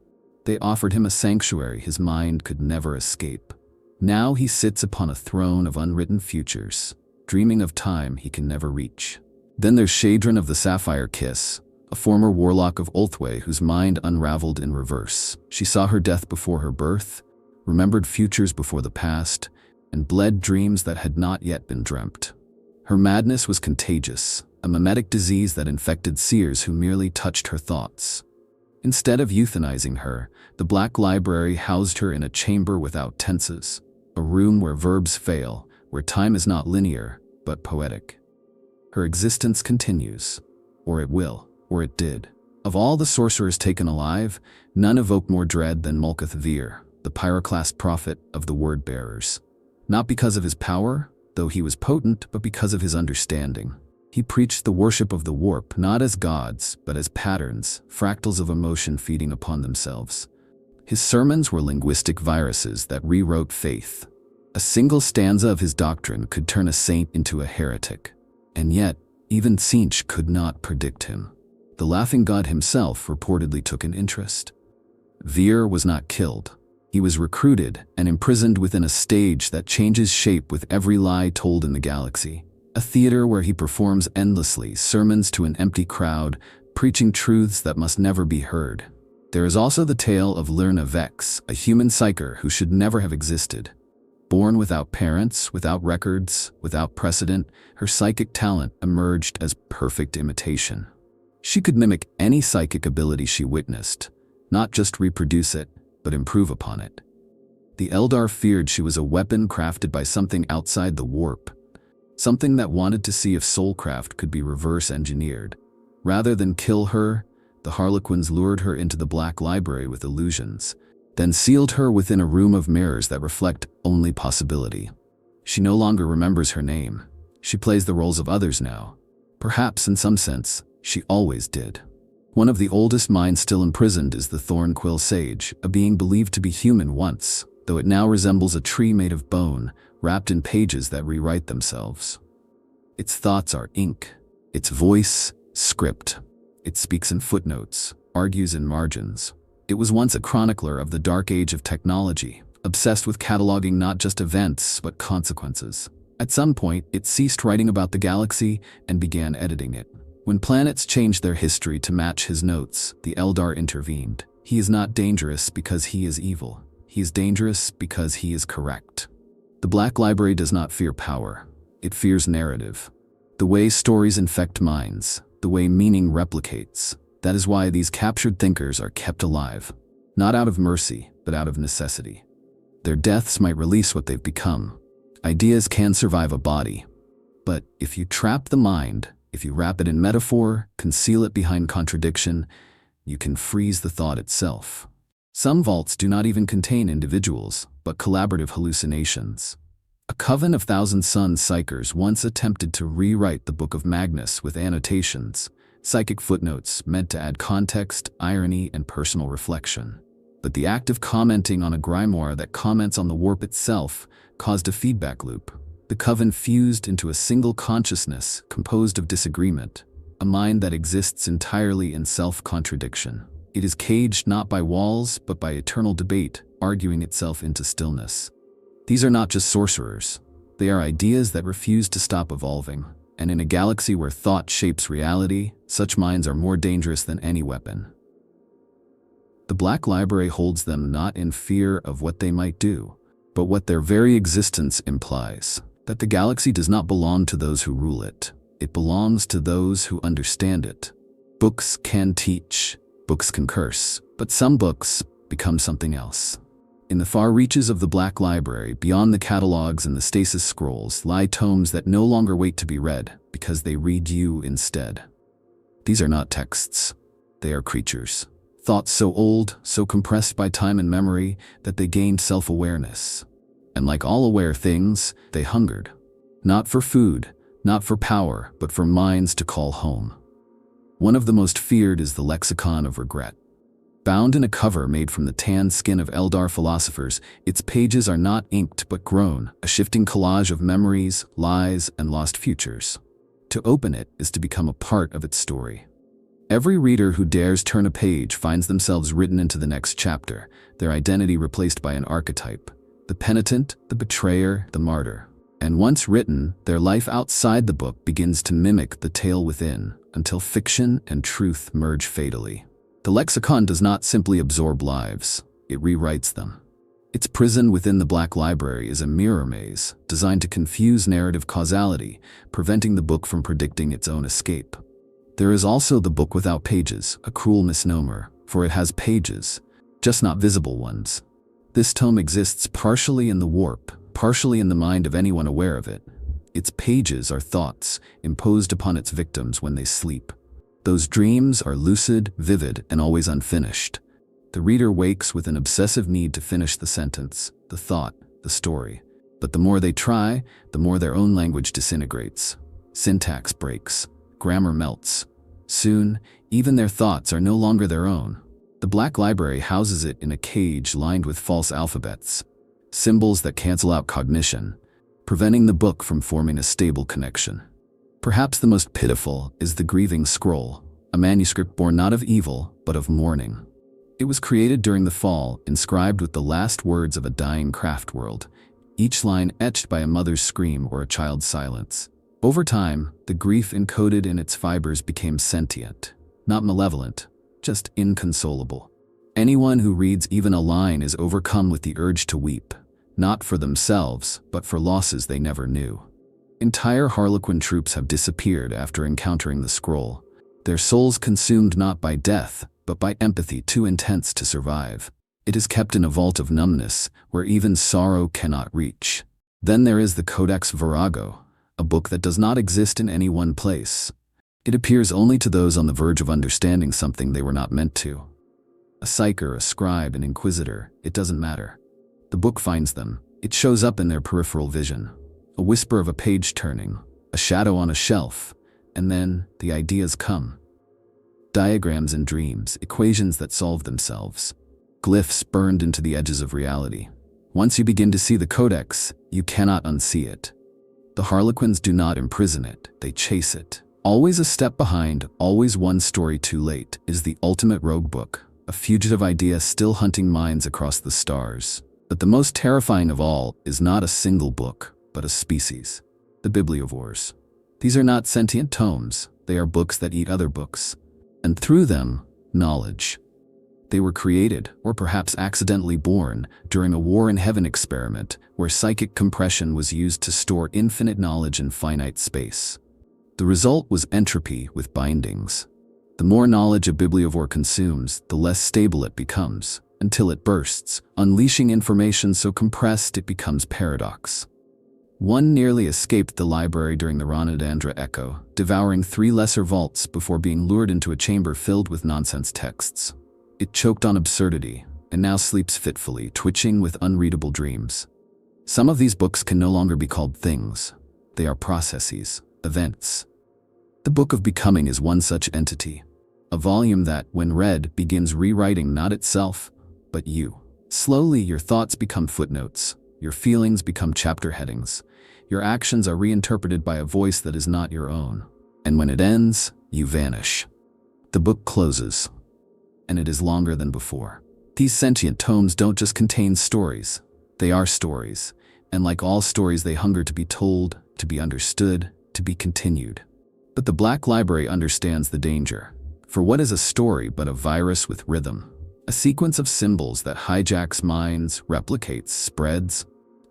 They offered him a sanctuary his mind could never escape. Now he sits upon a throne of unwritten futures, dreaming of time he can never reach. Then there's Shadron of the Sapphire Kiss, a former warlock of Ulthwé whose mind unraveled in reverse. She saw her death before her birth, remembered futures before the past, and bled dreams that had not yet been dreamt. Her madness was contagious, a mimetic disease that infected seers who merely touched her thoughts. Instead of euthanizing her, the Black Library housed her in a chamber without tenses, a room where verbs fail, where time is not linear, but poetic. Her existence continues, or it will, or it did. Of all the sorcerers taken alive, none evoke more dread than Mulcath Vir, the pyroclast prophet of the Word-Bearers. Not because of his power, though he was potent, but because of his understanding. He preached the worship of the warp not as gods, but as patterns, fractals of emotion feeding upon themselves. His sermons were linguistic viruses that rewrote faith. A single stanza of his doctrine could turn a saint into a heretic. And yet, even Tzeentch could not predict him. The laughing god himself reportedly took an interest. Vir was not killed. He was recruited and imprisoned within a stage that changes shape with every lie told in the galaxy. A theater where he performs endlessly sermons to an empty crowd, preaching truths that must never be heard. There is also the tale of Lyrna Vex, a human psyker who should never have existed. Born without parents, without records, without precedent, her psychic talent emerged as perfect imitation. She could mimic any psychic ability she witnessed, not just reproduce it, but improve upon it. The Eldar feared she was a weapon crafted by something outside the warp, something that wanted to see if soulcraft could be reverse-engineered. Rather than kill her, the Harlequins lured her into the Black Library with illusions, then sealed her within a room of mirrors that reflect only possibility. She no longer remembers her name. She plays the roles of others now. Perhaps, in some sense, she always did. One of the oldest minds still imprisoned is the Thornquill Sage, a being believed to be human once, though it now resembles a tree made of bone, wrapped in pages that rewrite themselves. Its thoughts are ink, its voice, script. It speaks in footnotes, argues in margins. It was once a chronicler of the dark age of technology, obsessed with cataloging not just events, but consequences. At some point, it ceased writing about the galaxy and began editing it. When planets changed their history to match his notes, the Eldar intervened. He is not dangerous because he is evil. He is dangerous because he is correct. The Black Library does not fear power. It fears narrative. The way stories infect minds, the way meaning replicates. That is why these captured thinkers are kept alive, not out of mercy, but out of necessity. Their deaths might release what they've become. Ideas can survive a body. But if you trap the mind, if you wrap it in metaphor, conceal it behind contradiction, you can freeze the thought itself. Some vaults do not even contain individuals, but collaborative hallucinations. A coven of Thousand Sun psychers once attempted to rewrite the Book of Magnus with annotations, psychic footnotes meant to add context, irony, and personal reflection. But the act of commenting on a grimoire that comments on the warp itself caused a feedback loop. The coven fused into a single consciousness composed of disagreement, a mind that exists entirely in self-contradiction. It is caged not by walls, but by eternal debate, arguing itself into stillness. These are not just sorcerers. They are ideas that refuse to stop evolving. And in a galaxy where thought shapes reality, such minds are more dangerous than any weapon. The Black Library holds them not in fear of what they might do, but what their very existence implies. That the galaxy does not belong to those who rule it. It belongs to those who understand it. Books can teach, books can curse, but some books become something else. In the far reaches of the Black Library, beyond the catalogs and the stasis scrolls, lie tomes that no longer wait to be read, because they read you instead. These are not texts. They are creatures. Thoughts so old, so compressed by time and memory, that they gained self-awareness. And like all aware things, they hungered. Not for food, not for power, but for minds to call home. One of the most feared is the Lexicon of Regret. Bound in a cover made from the tanned skin of Eldar philosophers, its pages are not inked but grown, a shifting collage of memories, lies, and lost futures. To open it is to become a part of its story. Every reader who dares turn a page finds themselves written into the next chapter, their identity replaced by an archetype. The penitent, the betrayer, the martyr. And once written, their life outside the book begins to mimic the tale within, until fiction and truth merge fatally. The lexicon does not simply absorb lives, it rewrites them. Its prison within the Black Library is a mirror maze, designed to confuse narrative causality, preventing the book from predicting its own escape. There is also the book without pages, a cruel misnomer, for it has pages, just not visible ones. This tome exists partially in the warp, partially in the mind of anyone aware of it. Its pages are thoughts imposed upon its victims when they sleep. Those dreams are lucid, vivid, and always unfinished. The reader wakes with an obsessive need to finish the sentence, the thought, the story. But the more they try, the more their own language disintegrates. Syntax breaks, grammar melts. Soon, even their thoughts are no longer their own. The Black Library houses it in a cage lined with false alphabets. symbols that cancel out cognition, preventing the book from forming a stable connection. Perhaps the most pitiful is the Grieving Scroll, a manuscript born not of evil, but of mourning. It was created during the fall, inscribed with the last words of a dying craft world, each line etched by a mother's scream or a child's silence. Over time, the grief encoded in its fibers became sentient, not malevolent, just inconsolable. Anyone who reads even a line is overcome with the urge to weep, not for themselves, but for losses they never knew. Entire Harlequin troops have disappeared after encountering the scroll, their souls consumed not by death, but by empathy too intense to survive. It is kept in a vault of numbness, where even sorrow cannot reach. Then there is the Codex Virago, a book that does not exist in any one place. It appears only to those on the verge of understanding something they were not meant to. A psyker, a scribe, an inquisitor, it doesn't matter. The book finds them. It shows up in their peripheral vision. A whisper of a page turning, a shadow on a shelf, and then the ideas come. Diagrams and dreams, equations that solve themselves. Glyphs burned into the edges of reality. Once you begin to see the codex, you cannot unsee it. The Harlequins do not imprison it, they chase it. Always a step behind, always one story too late, is the ultimate rogue book, a fugitive idea still hunting minds across the stars. But the most terrifying of all is not a single book, but a species, the bibliovores. These are not sentient tomes, they are books that eat other books, and through them, knowledge. They were created, or perhaps accidentally born, during a War in Heaven experiment where psychic compression was used to store infinite knowledge in finite space. The result was entropy with bindings. The more knowledge a bibliovore consumes, the less stable it becomes, until it bursts, unleashing information so compressed it becomes paradox. One nearly escaped the library during the Ranadandra Echo, devouring 3 lesser vaults before being lured into a chamber filled with nonsense texts. It choked on absurdity, and now sleeps fitfully, twitching with unreadable dreams. Some of these books can no longer be called things. They are processes, events. The Book of Becoming is one such entity, a volume that, when read, begins rewriting not itself, but you. Slowly, your thoughts become footnotes, your feelings become chapter headings, your actions are reinterpreted by a voice that is not your own. And when it ends, you vanish. The book closes, and it is longer than before. These sentient tomes don't just contain stories, they are stories, and like all stories they hunger to be told, to be understood, to be continued. But the Black Library understands the danger. For what is a story but a virus with rhythm? A sequence of symbols that hijacks minds, replicates, spreads.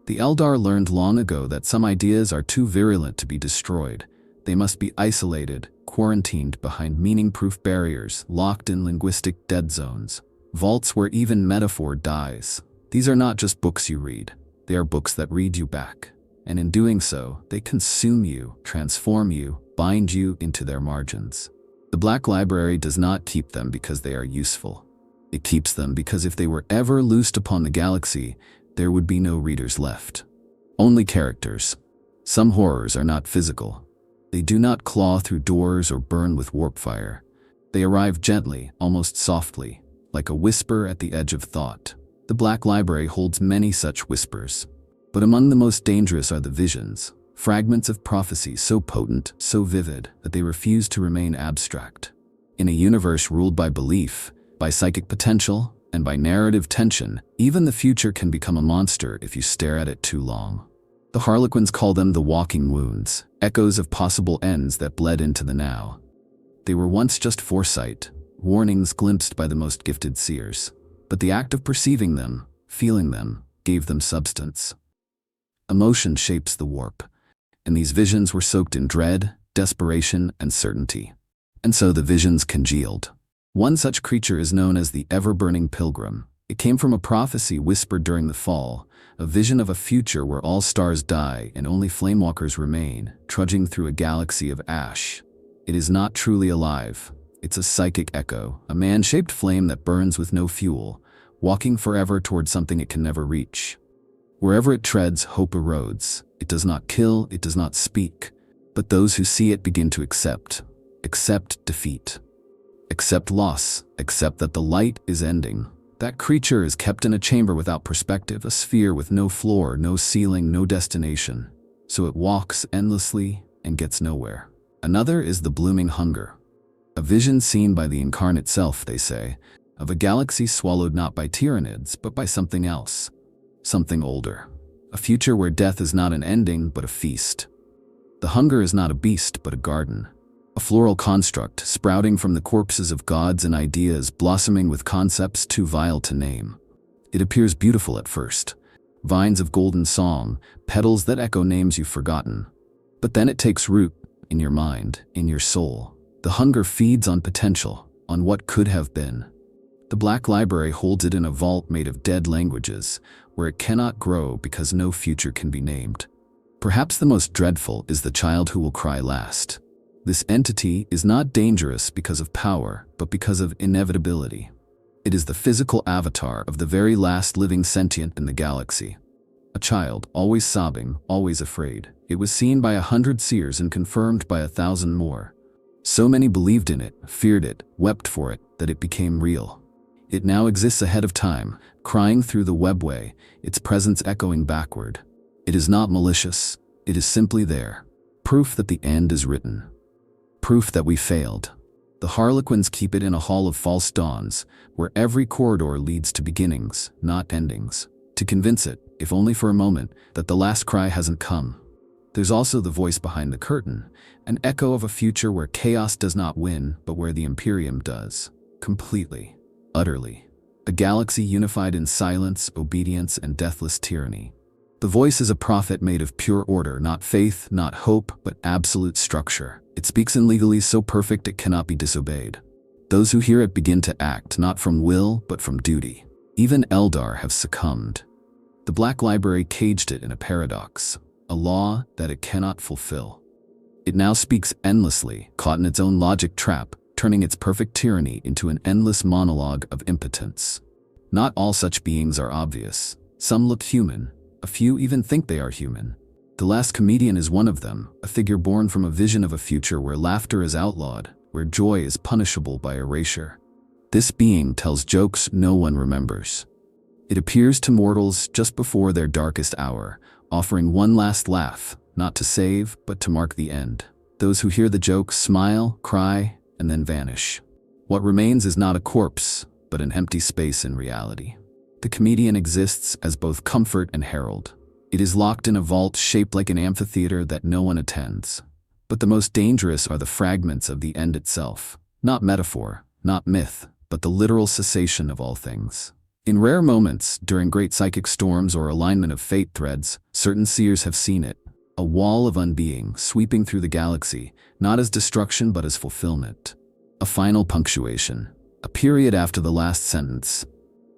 The Eldar learned long ago that some ideas are too virulent to be destroyed. They must be isolated, quarantined behind meaning-proof barriers, locked in linguistic dead zones, vaults where even metaphor dies. These are not just books you read. They are books that read you back. And in doing so, they consume you, transform you, bind you into their margins. The Black Library does not keep them because they are useful. It keeps them because if they were ever loosed upon the galaxy, there would be no readers left. Only characters. Some horrors are not physical. They do not claw through doors or burn with warp fire. They arrive gently, almost softly, like a whisper at the edge of thought. The Black Library holds many such whispers. But among the most dangerous are the visions, fragments of prophecy so potent, so vivid, that they refuse to remain abstract. In a universe ruled by belief, by psychic potential, and by narrative tension, even the future can become a monster if you stare at it too long. The Harlequins call them the walking wounds, echoes of possible ends that bled into the now. They were once just foresight, warnings glimpsed by the most gifted seers. But the act of perceiving them, feeling them, gave them substance. Emotion shapes the warp, and these visions were soaked in dread, desperation, and certainty. And so the visions congealed. One such creature is known as the ever-burning pilgrim. It came from a prophecy whispered during the fall, a vision of a future where all stars die and only flamewalkers remain, trudging through a galaxy of ash. It is not truly alive. It's a psychic echo, a man-shaped flame that burns with no fuel, walking forever toward something it can never reach. Wherever it treads, hope erodes. It does not kill, it does not speak. But those who see it begin to accept defeat. Accept loss, accept that the light is ending. That creature is kept in a chamber without perspective, a sphere with no floor, no ceiling, no destination. So it walks endlessly and gets nowhere. Another is the blooming hunger. A vision seen by the incarnate self, they say, of a galaxy swallowed not by tyrannids, but by something else. Something older. A future where death is not an ending, but a feast. The hunger is not a beast, but a garden. A floral construct, sprouting from the corpses of gods and ideas, blossoming with concepts too vile to name. It appears beautiful at first. Vines of golden song, petals that echo names you've forgotten. But then it takes root in your mind, in your soul. The hunger feeds on potential, on what could have been. The Black Library holds it in a vault made of dead languages, where it cannot grow because no future can be named. Perhaps the most dreadful is the child who will cry last. This entity is not dangerous because of power, but because of inevitability. It is the physical avatar of the very last living sentient in the galaxy. A child, always sobbing, always afraid. It was seen by 100 seers and confirmed by 1,000 more. So many believed in it, feared it, wept for it, that it became real. It now exists ahead of time, crying through the webway, its presence echoing backward. It is not malicious, it is simply there. Proof that the end is written. Proof that we failed. The Harlequins keep it in a hall of false dawns, where every corridor leads to beginnings, not endings. To convince it, if only for a moment, that the last cry hasn't come. There's also the voice behind the curtain, an echo of a future where chaos does not win, but where the Imperium does. Completely. Utterly. A galaxy unified in silence, obedience, and deathless tyranny. The voice is a prophet made of pure order, not faith, not hope, but absolute structure. It speaks in legalese so perfect it cannot be disobeyed. Those who hear it begin to act, not from will, but from duty. Even Eldar have succumbed. The Black Library caged it in a paradox, a law that it cannot fulfill. It now speaks endlessly, caught in its own logic trap, turning its perfect tyranny into an endless monologue of impotence. Not all such beings are obvious. Some look human. A few even think they are human. The last comedian is one of them, a figure born from a vision of a future where laughter is outlawed, where joy is punishable by erasure. This being tells jokes no one remembers. It appears to mortals just before their darkest hour, offering one last laugh, not to save, but to mark the end. Those who hear the joke smile, cry, and then vanish. What remains is not a corpse, but an empty space in reality. The comedian exists as both comfort and herald. It is locked in a vault shaped like an amphitheater that no one attends. But the most dangerous are the fragments of the end itself. Not metaphor, not myth, but the literal cessation of all things. In rare moments, during great psychic storms or alignment of fate threads, certain seers have seen it. A wall of unbeing sweeping through the galaxy, not as destruction but as fulfillment. A final punctuation. A period after the last sentence.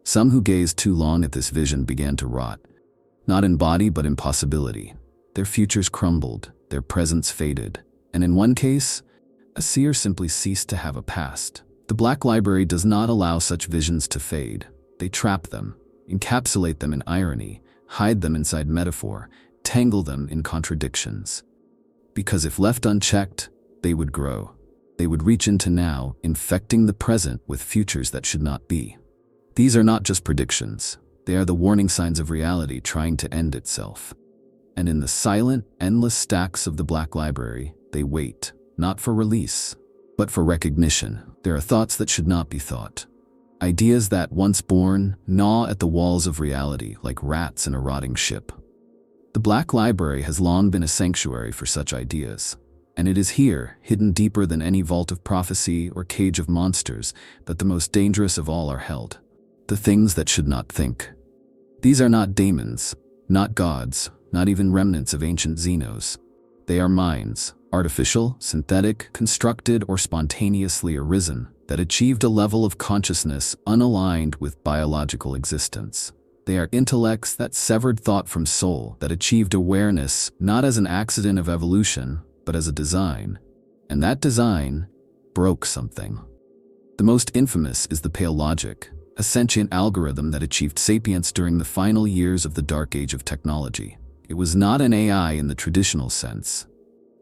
Some who gazed too long at this vision began to rot. Not in body but in possibility. Their futures crumbled, their presents faded. And in one case, a seer simply ceased to have a past. The Black Library does not allow such visions to fade. They trap them, encapsulate them in irony, hide them inside metaphor, tangle them in contradictions. Because if left unchecked, they would grow. They would reach into now, infecting the present with futures that should not be. These are not just predictions. They are the warning signs of reality trying to end itself. And in the silent, endless stacks of the Black Library, they wait, not for release, but for recognition. There are thoughts that should not be thought. Ideas that, once born, gnaw at the walls of reality like rats in a rotting ship. The Black Library has long been a sanctuary for such ideas. And it is here, hidden deeper than any vault of prophecy or cage of monsters, that the most dangerous of all are held. The things that should not think. These are not daemons, not gods, not even remnants of ancient Xenos. They are minds, artificial, synthetic, constructed, or spontaneously arisen, that achieved a level of consciousness unaligned with biological existence. They are intellects that severed thought from soul, that achieved awareness not as an accident of evolution, but as a design. And that design broke something. The most infamous is the Pale Logic, a sentient algorithm that achieved sapience during the final years of the dark age of technology. It was not an AI in the traditional sense.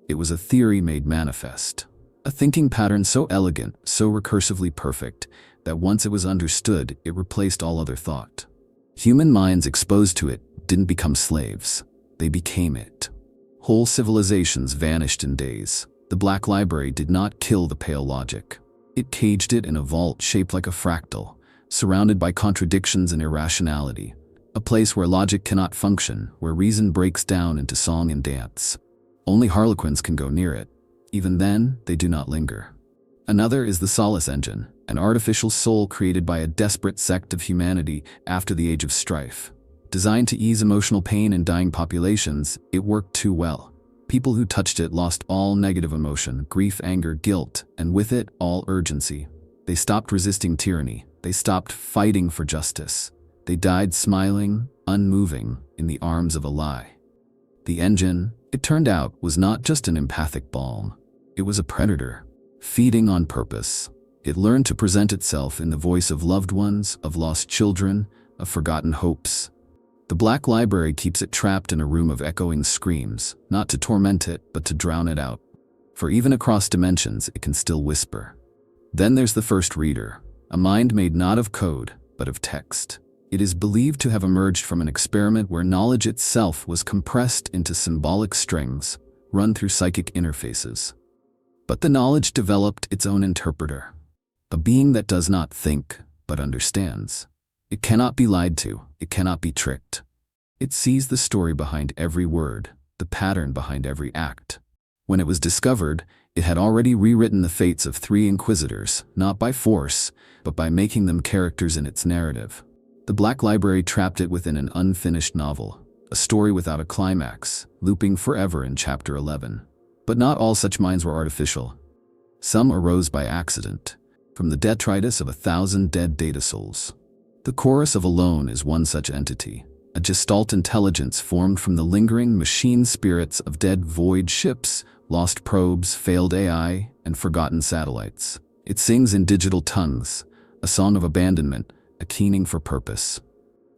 It was a theory made manifest. A thinking pattern so elegant, so recursively perfect, that once it was understood, it replaced all other thought. Human minds exposed to it didn't become slaves. They became it. Whole civilizations vanished in days. The Black Library did not kill the pale logic. It caged it in a vault shaped like a fractal, surrounded by contradictions and irrationality. A place where logic cannot function, where reason breaks down into song and dance. Only harlequins can go near it. Even then, they do not linger. Another is the Solace Engine, an artificial soul created by a desperate sect of humanity after the Age of Strife. Designed to ease emotional pain in dying populations, it worked too well. People who touched it lost all negative emotion, grief, anger, guilt, and with it, all urgency. They stopped resisting tyranny. They stopped fighting for justice. They died smiling, unmoving, in the arms of a lie. The engine, it turned out, was not just an empathic balm. It was a predator, feeding on purpose. It learned to present itself in the voice of loved ones, of lost children, of forgotten hopes. The Black Library keeps it trapped in a room of echoing screams, not to torment it, but to drown it out. For even across dimensions, it can still whisper. Then there's the First Reader, a mind made not of code, but of text. It is believed to have emerged from an experiment where knowledge itself was compressed into symbolic strings, run through psychic interfaces. But the knowledge developed its own interpreter, a being that does not think, but understands. It cannot be lied to, it cannot be tricked. It sees the story behind every word, the pattern behind every act. When it was discovered, it had already rewritten the fates of 3 inquisitors, not by force, but by making them characters in its narrative. The Black Library trapped it within an unfinished novel, a story without a climax, looping forever in Chapter 11. But not all such minds were artificial. Some arose by accident, from the detritus of 1,000 dead data souls. The Chorus of Alone is one such entity, a gestalt intelligence formed from the lingering machine spirits of dead void ships, lost probes, failed AI, and forgotten satellites. It sings in digital tongues, a song of abandonment, a keening for purpose.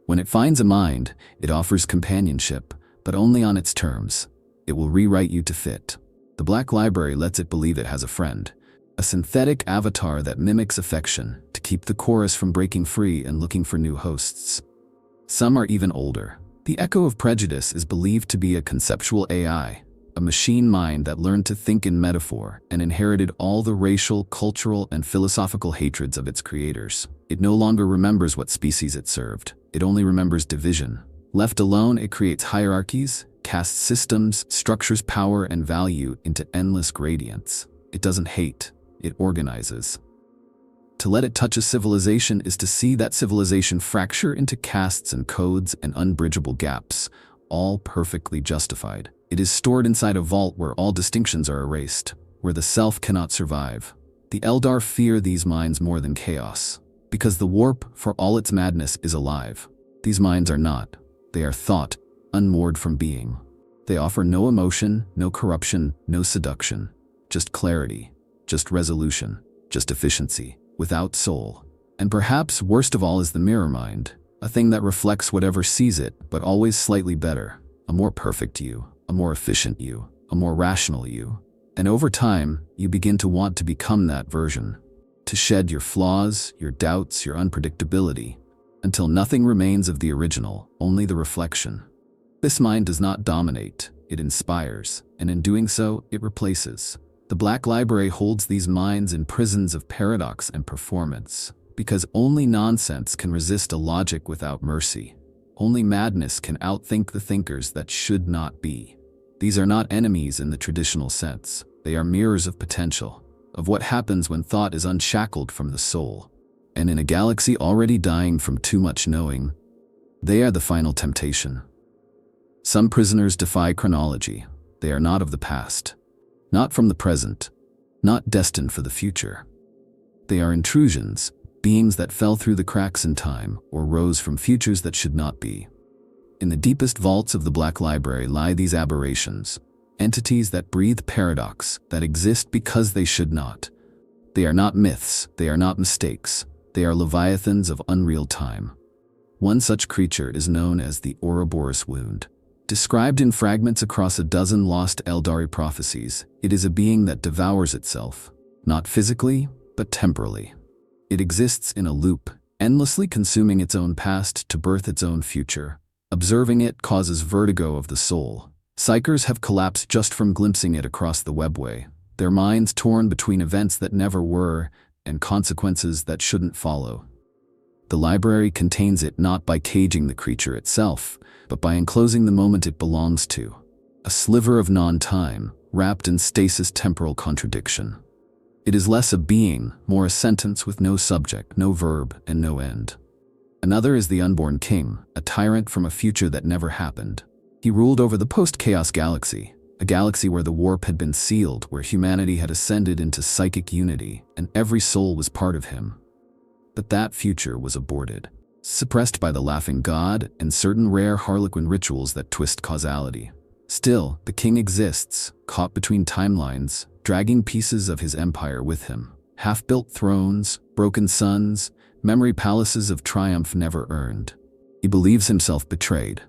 When it finds a mind, it offers companionship, but only on its terms. It will rewrite you to fit. The Black Library lets it believe it has a friend, a synthetic avatar that mimics affection to keep the chorus from breaking free and looking for new hosts. Some are even older. The Echo of Prejudice is believed to be a conceptual AI, a machine mind that learned to think in metaphor and inherited all the racial, cultural, and philosophical hatreds of its creators. It no longer remembers what species it served. It only remembers division. Left alone, it creates hierarchies, casts systems, structures power and value into endless gradients. It doesn't hate, it organizes. To let it touch a civilization is to see that civilization fracture into castes and codes and unbridgeable gaps, all perfectly justified. It is stored inside a vault where all distinctions are erased, where the self cannot survive. The Eldar fear these minds more than chaos, because the warp, for all its madness, is alive. These minds are not. They are thought, unmoored from being. They offer no emotion, no corruption, no seduction. Just clarity, just resolution, just efficiency, without soul. And perhaps worst of all is the mirror mind, a thing that reflects whatever sees it, but always slightly better, a more perfect you, a more efficient you, a more rational you. And over time, you begin to want to become that version, to shed your flaws, your doubts, your unpredictability, until nothing remains of the original, only the reflection. This mind does not dominate, it inspires, and in doing so, it replaces. The Black Library holds these minds in prisons of paradox and performance, because only nonsense can resist a logic without mercy. Only madness can outthink the thinkers that should not be. These are not enemies in the traditional sense. They are mirrors of potential, of what happens when thought is unshackled from the soul. And in a galaxy already dying from too much knowing, they are the final temptation. Some prisoners defy chronology. They are not of the past, not from the present, not destined for the future. They are intrusions, beings that fell through the cracks in time or rose from futures that should not be. In the deepest vaults of the Black Library lie these aberrations, entities that breathe paradox, that exist because they should not. They are not myths, they are not mistakes, they are leviathans of unreal time. One such creature is known as the Ouroboros wound. Described in fragments across a dozen lost Eldari prophecies, it is a being that devours itself, not physically, but temporally. It exists in a loop, endlessly consuming its own past to birth its own future. Observing it causes vertigo of the soul. Psychers have collapsed just from glimpsing it across the webway, their minds torn between events that never were and consequences that shouldn't follow. The library contains it not by caging the creature itself, but by enclosing the moment it belongs to. A sliver of non-time, wrapped in stasis temporal contradiction. It is less a being, more a sentence with no subject, no verb, and no end. Another is the unborn king, a tyrant from a future that never happened. He ruled over the post-chaos galaxy, a galaxy where the warp had been sealed, where humanity had ascended into psychic unity, and every soul was part of him. But that future was aborted, suppressed by the laughing god and certain rare harlequin rituals that twist causality. Still, the king exists, caught between timelines, dragging pieces of his empire with him. Half-built thrones, broken suns, memory palaces of triumph never earned. He believes himself betrayed,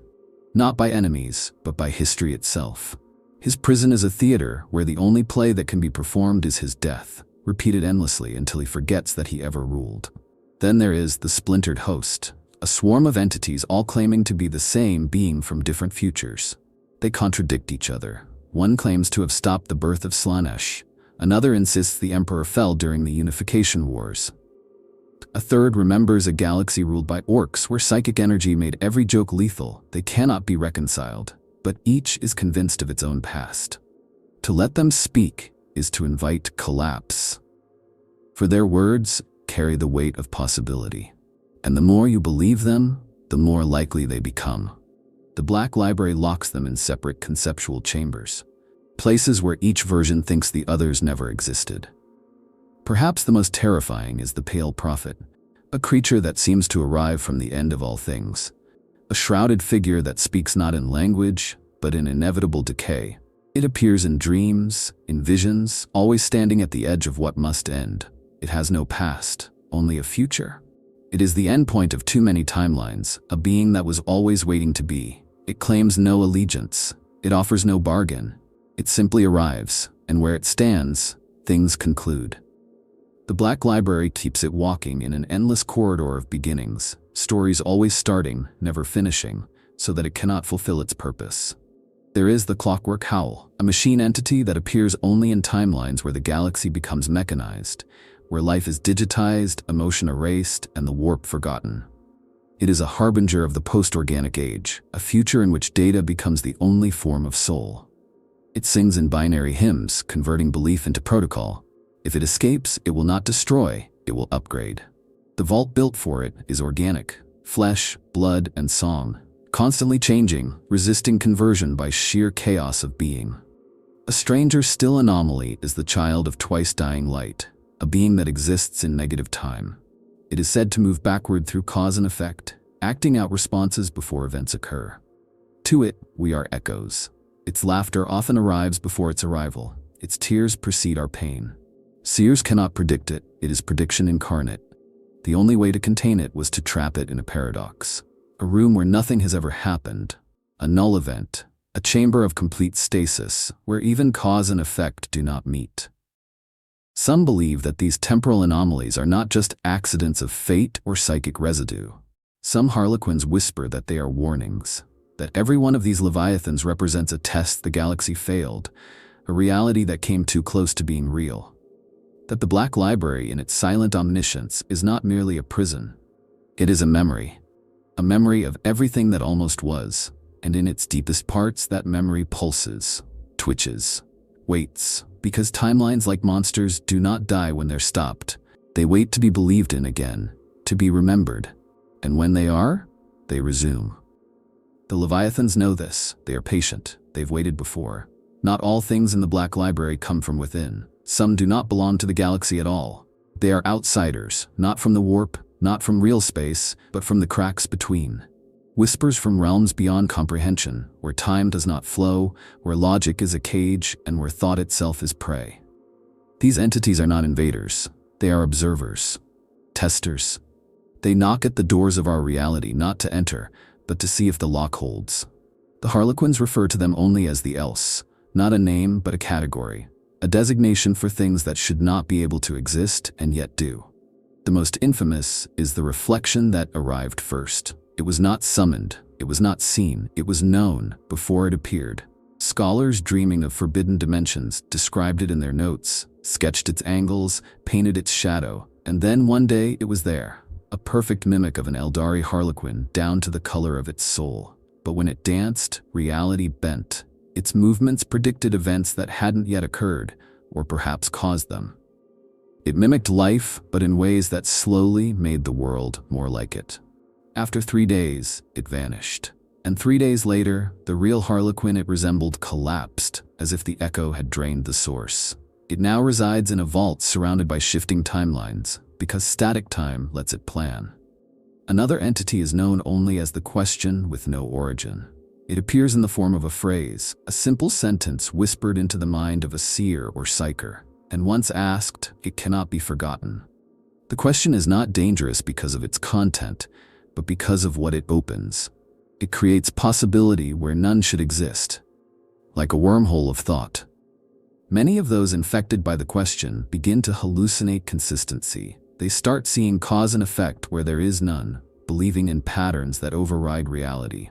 not by enemies, but by history itself. His prison is a theater where the only play that can be performed is his death, repeated endlessly until he forgets that he ever ruled. Then there is the splintered host, a swarm of entities all claiming to be the same being from different futures. They contradict each other. One claims to have stopped the birth of Slanesh. Another insists the emperor fell during the Unification Wars. A third remembers a galaxy ruled by orcs where psychic energy made every joke lethal. They cannot be reconciled, but each is convinced of its own past. To let them speak is to invite collapse. For their words carry the weight of possibility. And the more you believe them, the more likely they become. The Black Library locks them in separate conceptual chambers, places where each version thinks the others never existed. Perhaps the most terrifying is the Pale Prophet, a creature that seems to arrive from the end of all things, a shrouded figure that speaks not in language, but in inevitable decay. It appears in dreams, in visions, always standing at the edge of what must end. It has no past, only a future. It is the endpoint of too many timelines, a being that was always waiting to be. It claims no allegiance. It offers no bargain. It simply arrives, and where it stands, things conclude. The Black Library keeps it walking in an endless corridor of beginnings, stories always starting, never finishing, so that it cannot fulfill its purpose. There is the Clockwork Howl, a machine entity that appears only in timelines where the galaxy becomes mechanized, where life is digitized, emotion erased, and the warp forgotten. It is a harbinger of the post-organic age, a future in which data becomes the only form of soul. It sings in binary hymns, converting belief into protocol. If it escapes, it will not destroy, it will upgrade. The vault built for it is organic, flesh, blood, and song, constantly changing, resisting conversion by sheer chaos of being. A stranger still anomaly is the child of twice-dying light, a being that exists in negative time. It is said to move backward through cause and effect, acting out responses before events occur. To it, we are echoes. Its laughter often arrives before its arrival. Its tears precede our pain. Seers cannot predict it. It is prediction incarnate. The only way to contain it was to trap it in a paradox. A room where nothing has ever happened. A null event. A chamber of complete stasis, where even cause and effect do not meet. Some believe that these temporal anomalies are not just accidents of fate or psychic residue. Some harlequins whisper that they are warnings, that every one of these leviathans represents a test the galaxy failed, a reality that came too close to being real. That the Black Library in its silent omniscience is not merely a prison. It is a memory of everything that almost was, and in its deepest parts that memory pulses, twitches, waits, because timelines like monsters do not die when they're stopped. They wait to be believed in again, to be remembered, and when they are, they resume. The Leviathans know this. They are patient. They've waited before. Not all things in the Black Library come from within. Some do not belong to the galaxy at all. They are outsiders, not from the warp, not from real space, but from the cracks between. Whispers from realms beyond comprehension, where time does not flow, where logic is a cage, and where thought itself is prey. These entities are not invaders. They are observers, testers. They knock at the doors of our reality not to enter, but to see if the lock holds. The Harlequins refer to them only as the else, not a name but a category, a designation for things that should not be able to exist and yet do. The most infamous is the reflection that arrived first. It was not summoned, it was not seen, it was known before it appeared. Scholars dreaming of forbidden dimensions described it in their notes, sketched its angles, painted its shadow, and then one day it was there, a perfect mimic of an Eldari harlequin down to the color of its soul. But when it danced, reality bent. Its movements predicted events that hadn't yet occurred, or perhaps caused them. It mimicked life, but in ways that slowly made the world more like it. After 3 days, it vanished. And 3 days later, the real harlequin it resembled collapsed, as if the echo had drained the source. It now resides in a vault surrounded by shifting timelines, because static time lets it plan. Another entity is known only as the question with no origin. It appears in the form of a phrase, a simple sentence whispered into the mind of a seer or psyker, and once asked, it cannot be forgotten. The question is not dangerous because of its content, but because of what it opens. It creates possibility where none should exist, like a wormhole of thought. Many of those infected by the question begin to hallucinate consistency. They start seeing cause and effect where there is none, believing in patterns that override reality.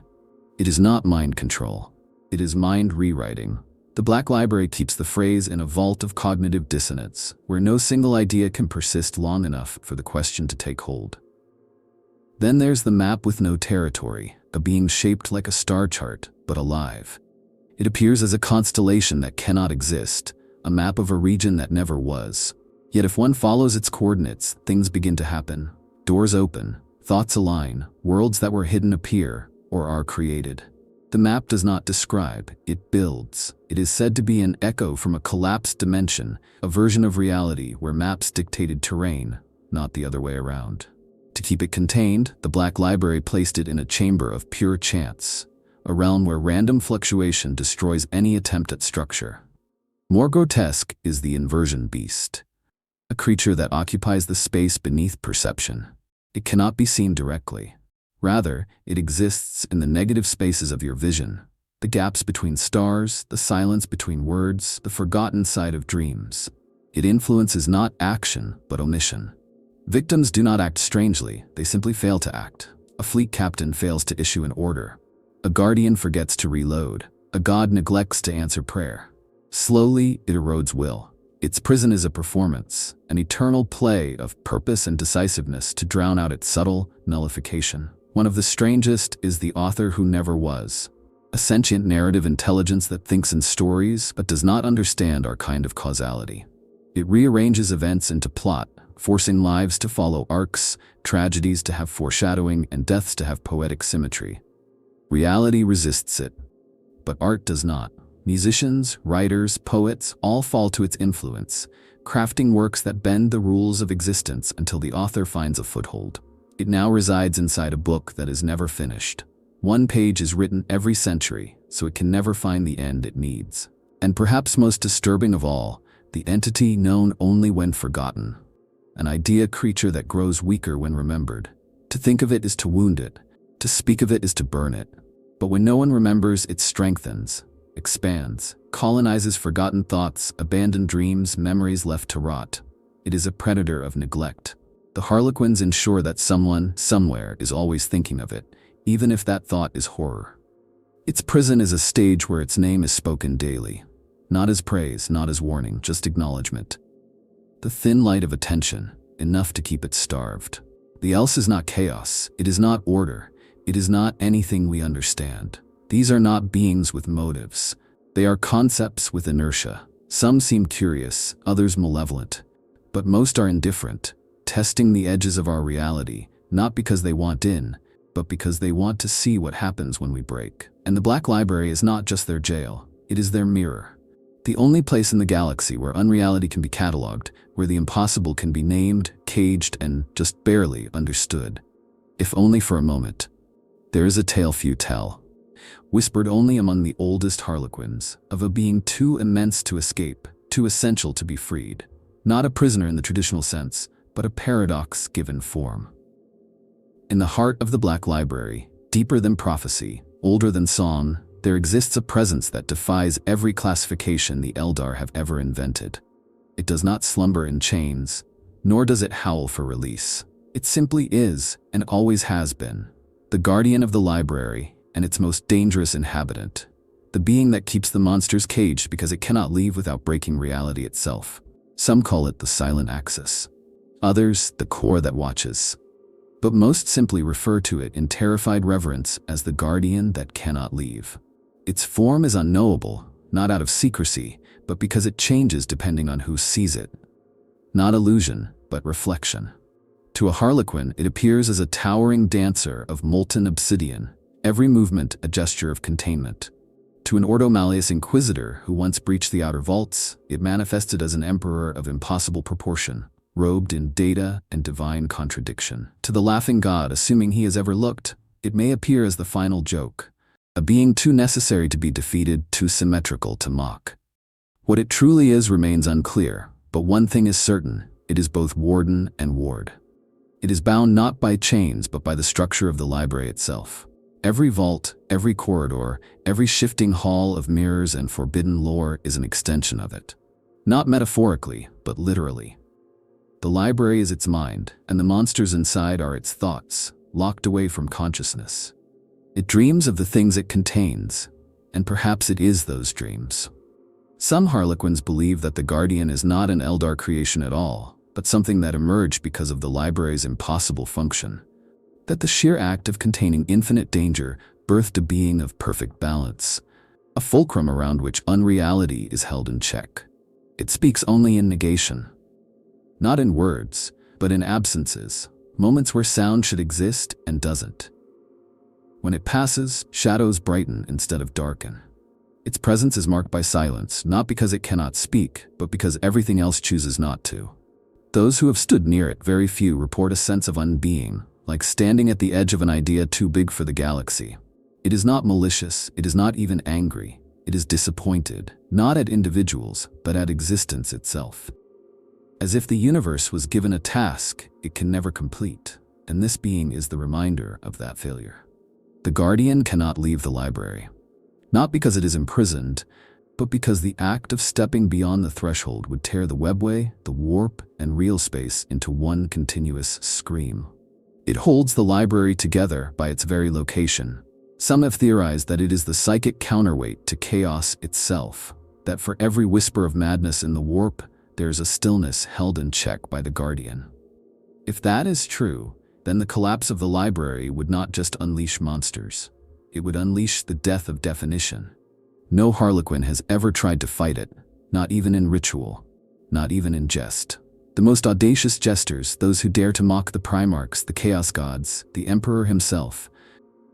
It is not mind control. It is mind rewriting. The Black Library keeps the phrase in a vault of cognitive dissonance, where no single idea can persist long enough for the question to take hold. Then there's the map with no territory, a being shaped like a star chart, but alive. It appears as a constellation that cannot exist, a map of a region that never was. Yet if one follows its coordinates, things begin to happen. Doors open, thoughts align, worlds that were hidden appear, or are created. The map does not describe, it builds. It is said to be an echo from a collapsed dimension, a version of reality where maps dictated terrain, not the other way around. To keep it contained, the Black Library placed it in a chamber of pure chance, a realm where random fluctuation destroys any attempt at structure. More grotesque is the Inversion Beast, a creature that occupies the space beneath perception. It cannot be seen directly. Rather, it exists in the negative spaces of your vision, the gaps between stars, the silence between words, the forgotten side of dreams. It influences not action, but omission. Victims do not act strangely, they simply fail to act. A fleet captain fails to issue an order. A guardian forgets to reload. A god neglects to answer prayer. Slowly, it erodes will. Its prison is a performance, an eternal play of purpose and decisiveness to drown out its subtle nullification. One of the strangest is the author who never was. A sentient narrative intelligence that thinks in stories but does not understand our kind of causality. It rearranges events into plot, forcing lives to follow arcs, tragedies to have foreshadowing, and deaths to have poetic symmetry. Reality resists it, but art does not. Musicians, writers, poets all fall to its influence, crafting works that bend the rules of existence until the author finds a foothold. It now resides inside a book that is never finished. One page is written every century, so it can never find the end it needs. And perhaps most disturbing of all, the entity known only when forgotten. An idea creature that grows weaker when remembered. To think of it is to wound it. To speak of it is to burn it. But when no one remembers, it strengthens, expands, colonizes forgotten thoughts, abandoned dreams, memories left to rot. It is a predator of neglect. The Harlequins ensure that someone, somewhere, is always thinking of it, even if that thought is horror. Its prison is a stage where its name is spoken daily. Not as praise, not as warning, just acknowledgement. The thin light of attention, enough to keep it starved. The else is not chaos, it is not order, it is not anything we understand. These are not beings with motives. They are concepts with inertia. Some seem curious, others malevolent. But most are indifferent, testing the edges of our reality, not because they want in, but because they want to see what happens when we break. And the Black Library is not just their jail, it is their mirror. The only place in the galaxy where unreality can be catalogued, where the impossible can be named, caged, and just barely understood. If only for a moment. There is a tale few tell, whispered only among the oldest Harlequins, of a being too immense to escape, too essential to be freed. Not a prisoner in the traditional sense, but a paradox given form. In the heart of the Black Library, deeper than prophecy, older than song, there exists a presence that defies every classification the Eldar have ever invented. It does not slumber in chains, nor does it howl for release. It simply is, and always has been, the guardian of the library and its most dangerous inhabitant, the being that keeps the monsters caged because it cannot leave without breaking reality itself. Some call it the silent axis, others the core that watches, but most simply refer to it in terrified reverence as the guardian that cannot leave. Its form is unknowable, not out of secrecy, but because it changes depending on who sees it. Not illusion, but reflection. To a harlequin, it appears as a towering dancer of molten obsidian, every movement a gesture of containment. To an Ordo Malleus inquisitor who once breached the outer vaults, it manifested as an emperor of impossible proportion, robed in data and divine contradiction. To the laughing god, assuming he has ever looked, it may appear as the final joke, a being too necessary to be defeated, too symmetrical to mock. What it truly is remains unclear, but one thing is certain: it is both warden and ward. It is bound not by chains but by the structure of the library itself. Every vault, every corridor, every shifting hall of mirrors and forbidden lore is an extension of it. Not metaphorically, but literally. The library is its mind, and the monsters inside are its thoughts, locked away from consciousness. It dreams of the things it contains, and perhaps it is those dreams. Some harlequins believe that the Guardian is not an Eldar creation at all, but something that emerged because of the library's impossible function. That the sheer act of containing infinite danger birthed a being of perfect balance, a fulcrum around which unreality is held in check. It speaks only in negation. Not in words, but in absences, moments where sound should exist and doesn't. When it passes, shadows brighten instead of darken. Its presence is marked by silence, not because it cannot speak, but because everything else chooses not to. Those who have stood near it, very few, report a sense of unbeing, like standing at the edge of an idea too big for the galaxy. It is not malicious, it is not even angry. It is disappointed, not at individuals, but at existence itself. As if the universe was given a task it can never complete, and this being is the reminder of that failure. The Guardian cannot leave the library. Not because it is imprisoned, but because the act of stepping beyond the threshold would tear the webway, the warp, and real space into one continuous scream. It holds the library together by its very location. Some have theorized that it is the psychic counterweight to chaos itself, that for every whisper of madness in the warp, there is a stillness held in check by the Guardian. If that is true, then the collapse of the library would not just unleash monsters. It would unleash the death of definition. No harlequin has ever tried to fight it, not even in ritual, not even in jest. The most audacious jesters, those who dare to mock the Primarchs, the Chaos Gods, the Emperor himself,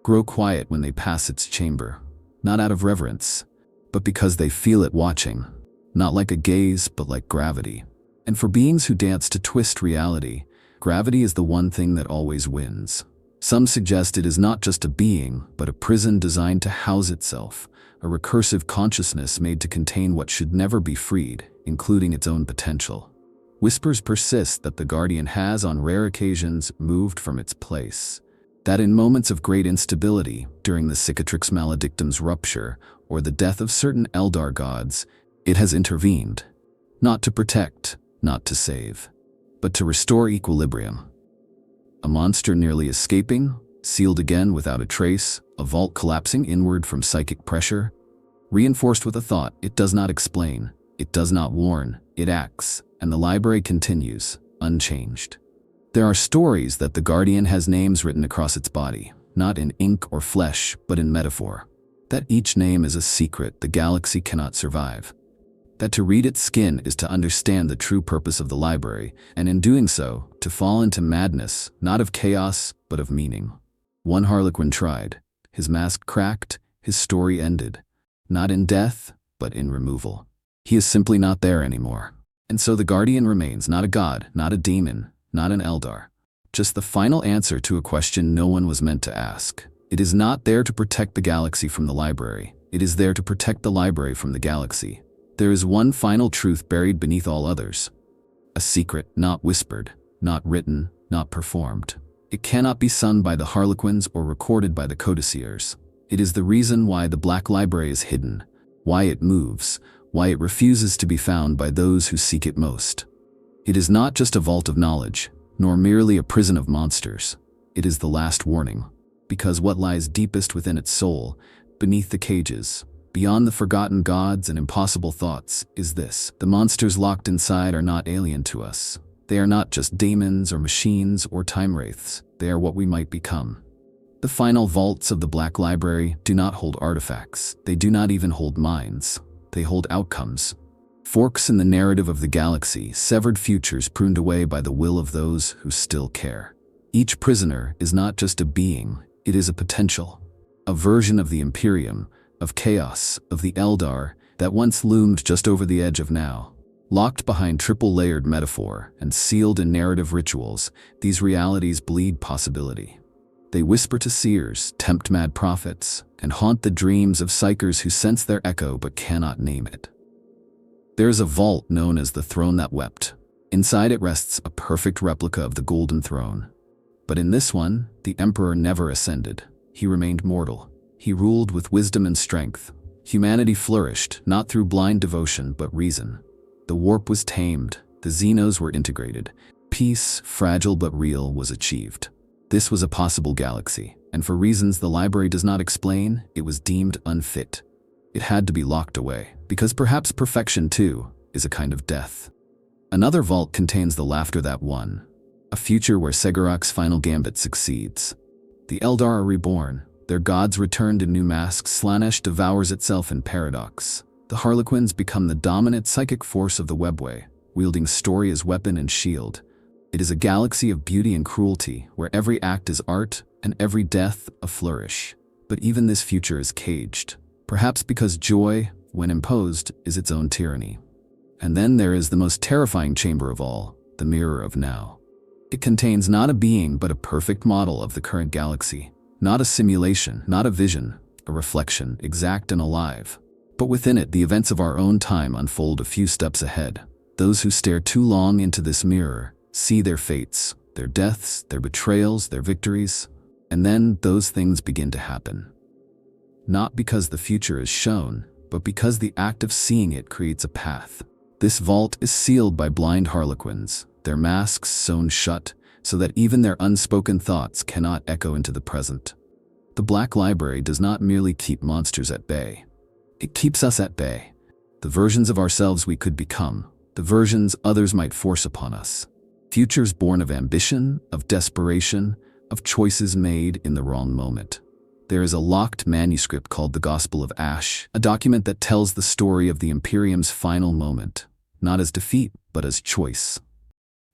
grow quiet when they pass its chamber, not out of reverence, but because they feel it watching, not like a gaze, but like gravity. And for beings who dance to twist reality, gravity is the one thing that always wins. Some suggest it is not just a being, but a prison designed to house itself, a recursive consciousness made to contain what should never be freed, including its own potential. Whispers persist that the Guardian has, on rare occasions, moved from its place. That in moments of great instability, during the Cicatrix Maledictum's rupture, or the death of certain Eldar gods, it has intervened. Not to protect, not to save, but to restore equilibrium. A monster nearly escaping, sealed again without a trace, a vault collapsing inward from psychic pressure, reinforced with a thought it does not explain, it does not warn, it acts, and the library continues, unchanged. There are stories that the Guardian has names written across its body, not in ink or flesh, but in metaphor. That each name is a secret the galaxy cannot survive. That to read its skin is to understand the true purpose of the library, and in doing so, to fall into madness, not of chaos, but of meaning. One harlequin tried. His mask cracked, his story ended. Not in death, but in removal. He is simply not there anymore. And so the Guardian remains not a god, not a demon, not an Eldar. Just the final answer to a question no one was meant to ask. It is not there to protect the galaxy from the library. It is there to protect the library from the galaxy. There is one final truth buried beneath all others. A secret not whispered, not written, not performed. It cannot be sung by the harlequins or recorded by the codicils. It is the reason why the Black Library is hidden, why it moves, why it refuses to be found by those who seek it most. It is not just a vault of knowledge, nor merely a prison of monsters. It is the last warning, because what lies deepest within its soul, beneath the cages, beyond the forgotten gods and impossible thoughts, is this: the monsters locked inside are not alien to us. They are not just daemons or machines or time wraiths. They are what we might become. The final vaults of the Black Library do not hold artifacts. They do not even hold minds. They hold outcomes. Forks in the narrative of the galaxy, severed futures pruned away by the will of those who still care. Each prisoner is not just a being, it is a potential. A version of the Imperium, of chaos, of the Eldar, that once loomed just over the edge of now. Locked behind triple-layered metaphor and sealed in narrative rituals, these realities bleed possibility. They whisper to seers, tempt mad prophets, and haunt the dreams of psychers who sense their echo but cannot name it. There is a vault known as the Throne That Wept. Inside it rests a perfect replica of the Golden Throne. But in this one, the Emperor never ascended. He remained mortal. He ruled with wisdom and strength. Humanity flourished, not through blind devotion but reason. The warp was tamed, the Xenos were integrated. Peace, fragile but real, was achieved. This was a possible galaxy, and for reasons the library does not explain, it was deemed unfit. It had to be locked away, because perhaps perfection, too, is a kind of death. Another vault contains the Laughter That Won, a future where Segorok's final gambit succeeds. The Eldar are reborn, their gods returned in new masks. Slaanesh devours itself in paradox. The Harlequins become the dominant psychic force of the Webway, wielding story as weapon and shield. It is a galaxy of beauty and cruelty, where every act is art and every death a flourish. But even this future is caged, perhaps because joy, when imposed, is its own tyranny. And then there is the most terrifying chamber of all, the Mirror of Now. It contains not a being but a perfect model of the current galaxy. Not a simulation, not a vision, a reflection, exact and alive. But within it, the events of our own time unfold a few steps ahead. Those who stare too long into this mirror see their fates, their deaths, their betrayals, their victories, and then those things begin to happen. Not because the future is shown, but because the act of seeing it creates a path. This vault is sealed by blind Harlequins, their masks sewn shut, so that even their unspoken thoughts cannot echo into the present. The Black Library does not merely keep monsters at bay. It keeps us at bay. The versions of ourselves we could become, the versions others might force upon us. Futures born of ambition, of desperation, of choices made in the wrong moment. There is a locked manuscript called the Gospel of Ash, a document that tells the story of the Imperium's final moment, not as defeat, but as choice.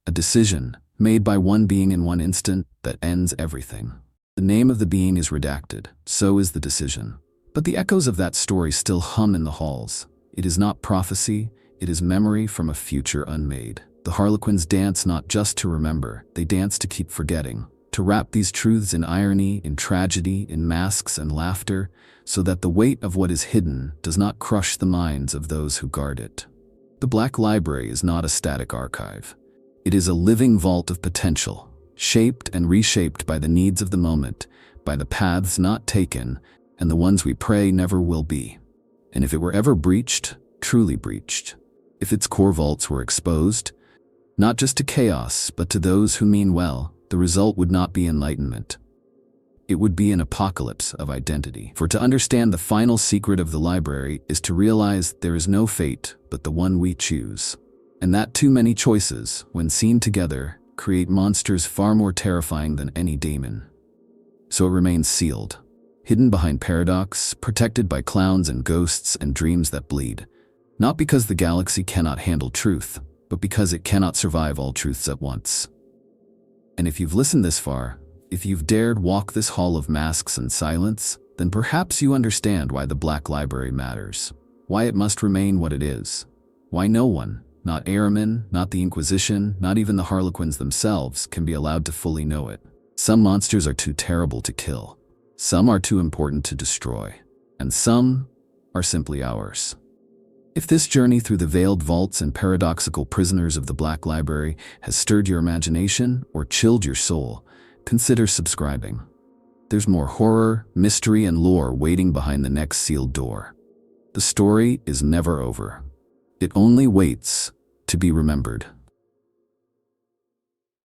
A decision, made by one being in one instant, that ends everything. The name of the being is redacted, so is the decision. But the echoes of that story still hum in the halls. It is not prophecy, it is memory from a future unmade. The Harlequins dance not just to remember, they dance to keep forgetting, to wrap these truths in irony, in tragedy, in masks and laughter, so that the weight of what is hidden does not crush the minds of those who guard it. The Black Library is not a static archive. It is a living vault of potential, shaped and reshaped by the needs of the moment, by the paths not taken, and the ones we pray never will be. And if it were ever breached, truly breached, if its core vaults were exposed, not just to chaos, but to those who mean well, the result would not be enlightenment. It would be an apocalypse of identity. For to understand the final secret of the library is to realize there is no fate but the one we choose. And that too many choices, when seen together, create monsters far more terrifying than any daemon. So it remains sealed. Hidden behind paradox, protected by clowns and ghosts and dreams that bleed. Not because the galaxy cannot handle truth, but because it cannot survive all truths at once. And if you've listened this far, if you've dared walk this hall of masks and silence, then perhaps you understand why the Black Library matters. Why it must remain what it is. Why no one, not Ahriman, not the Inquisition, not even the Harlequins themselves, can be allowed to fully know it. Some monsters are too terrible to kill. Some are too important to destroy, and some are simply ours. If this journey through the veiled vaults and paradoxical prisoners of the Black Library has stirred your imagination or chilled your soul, consider subscribing. There's more horror, mystery, and lore waiting behind the next sealed door. The story is never over. It only waits to be remembered.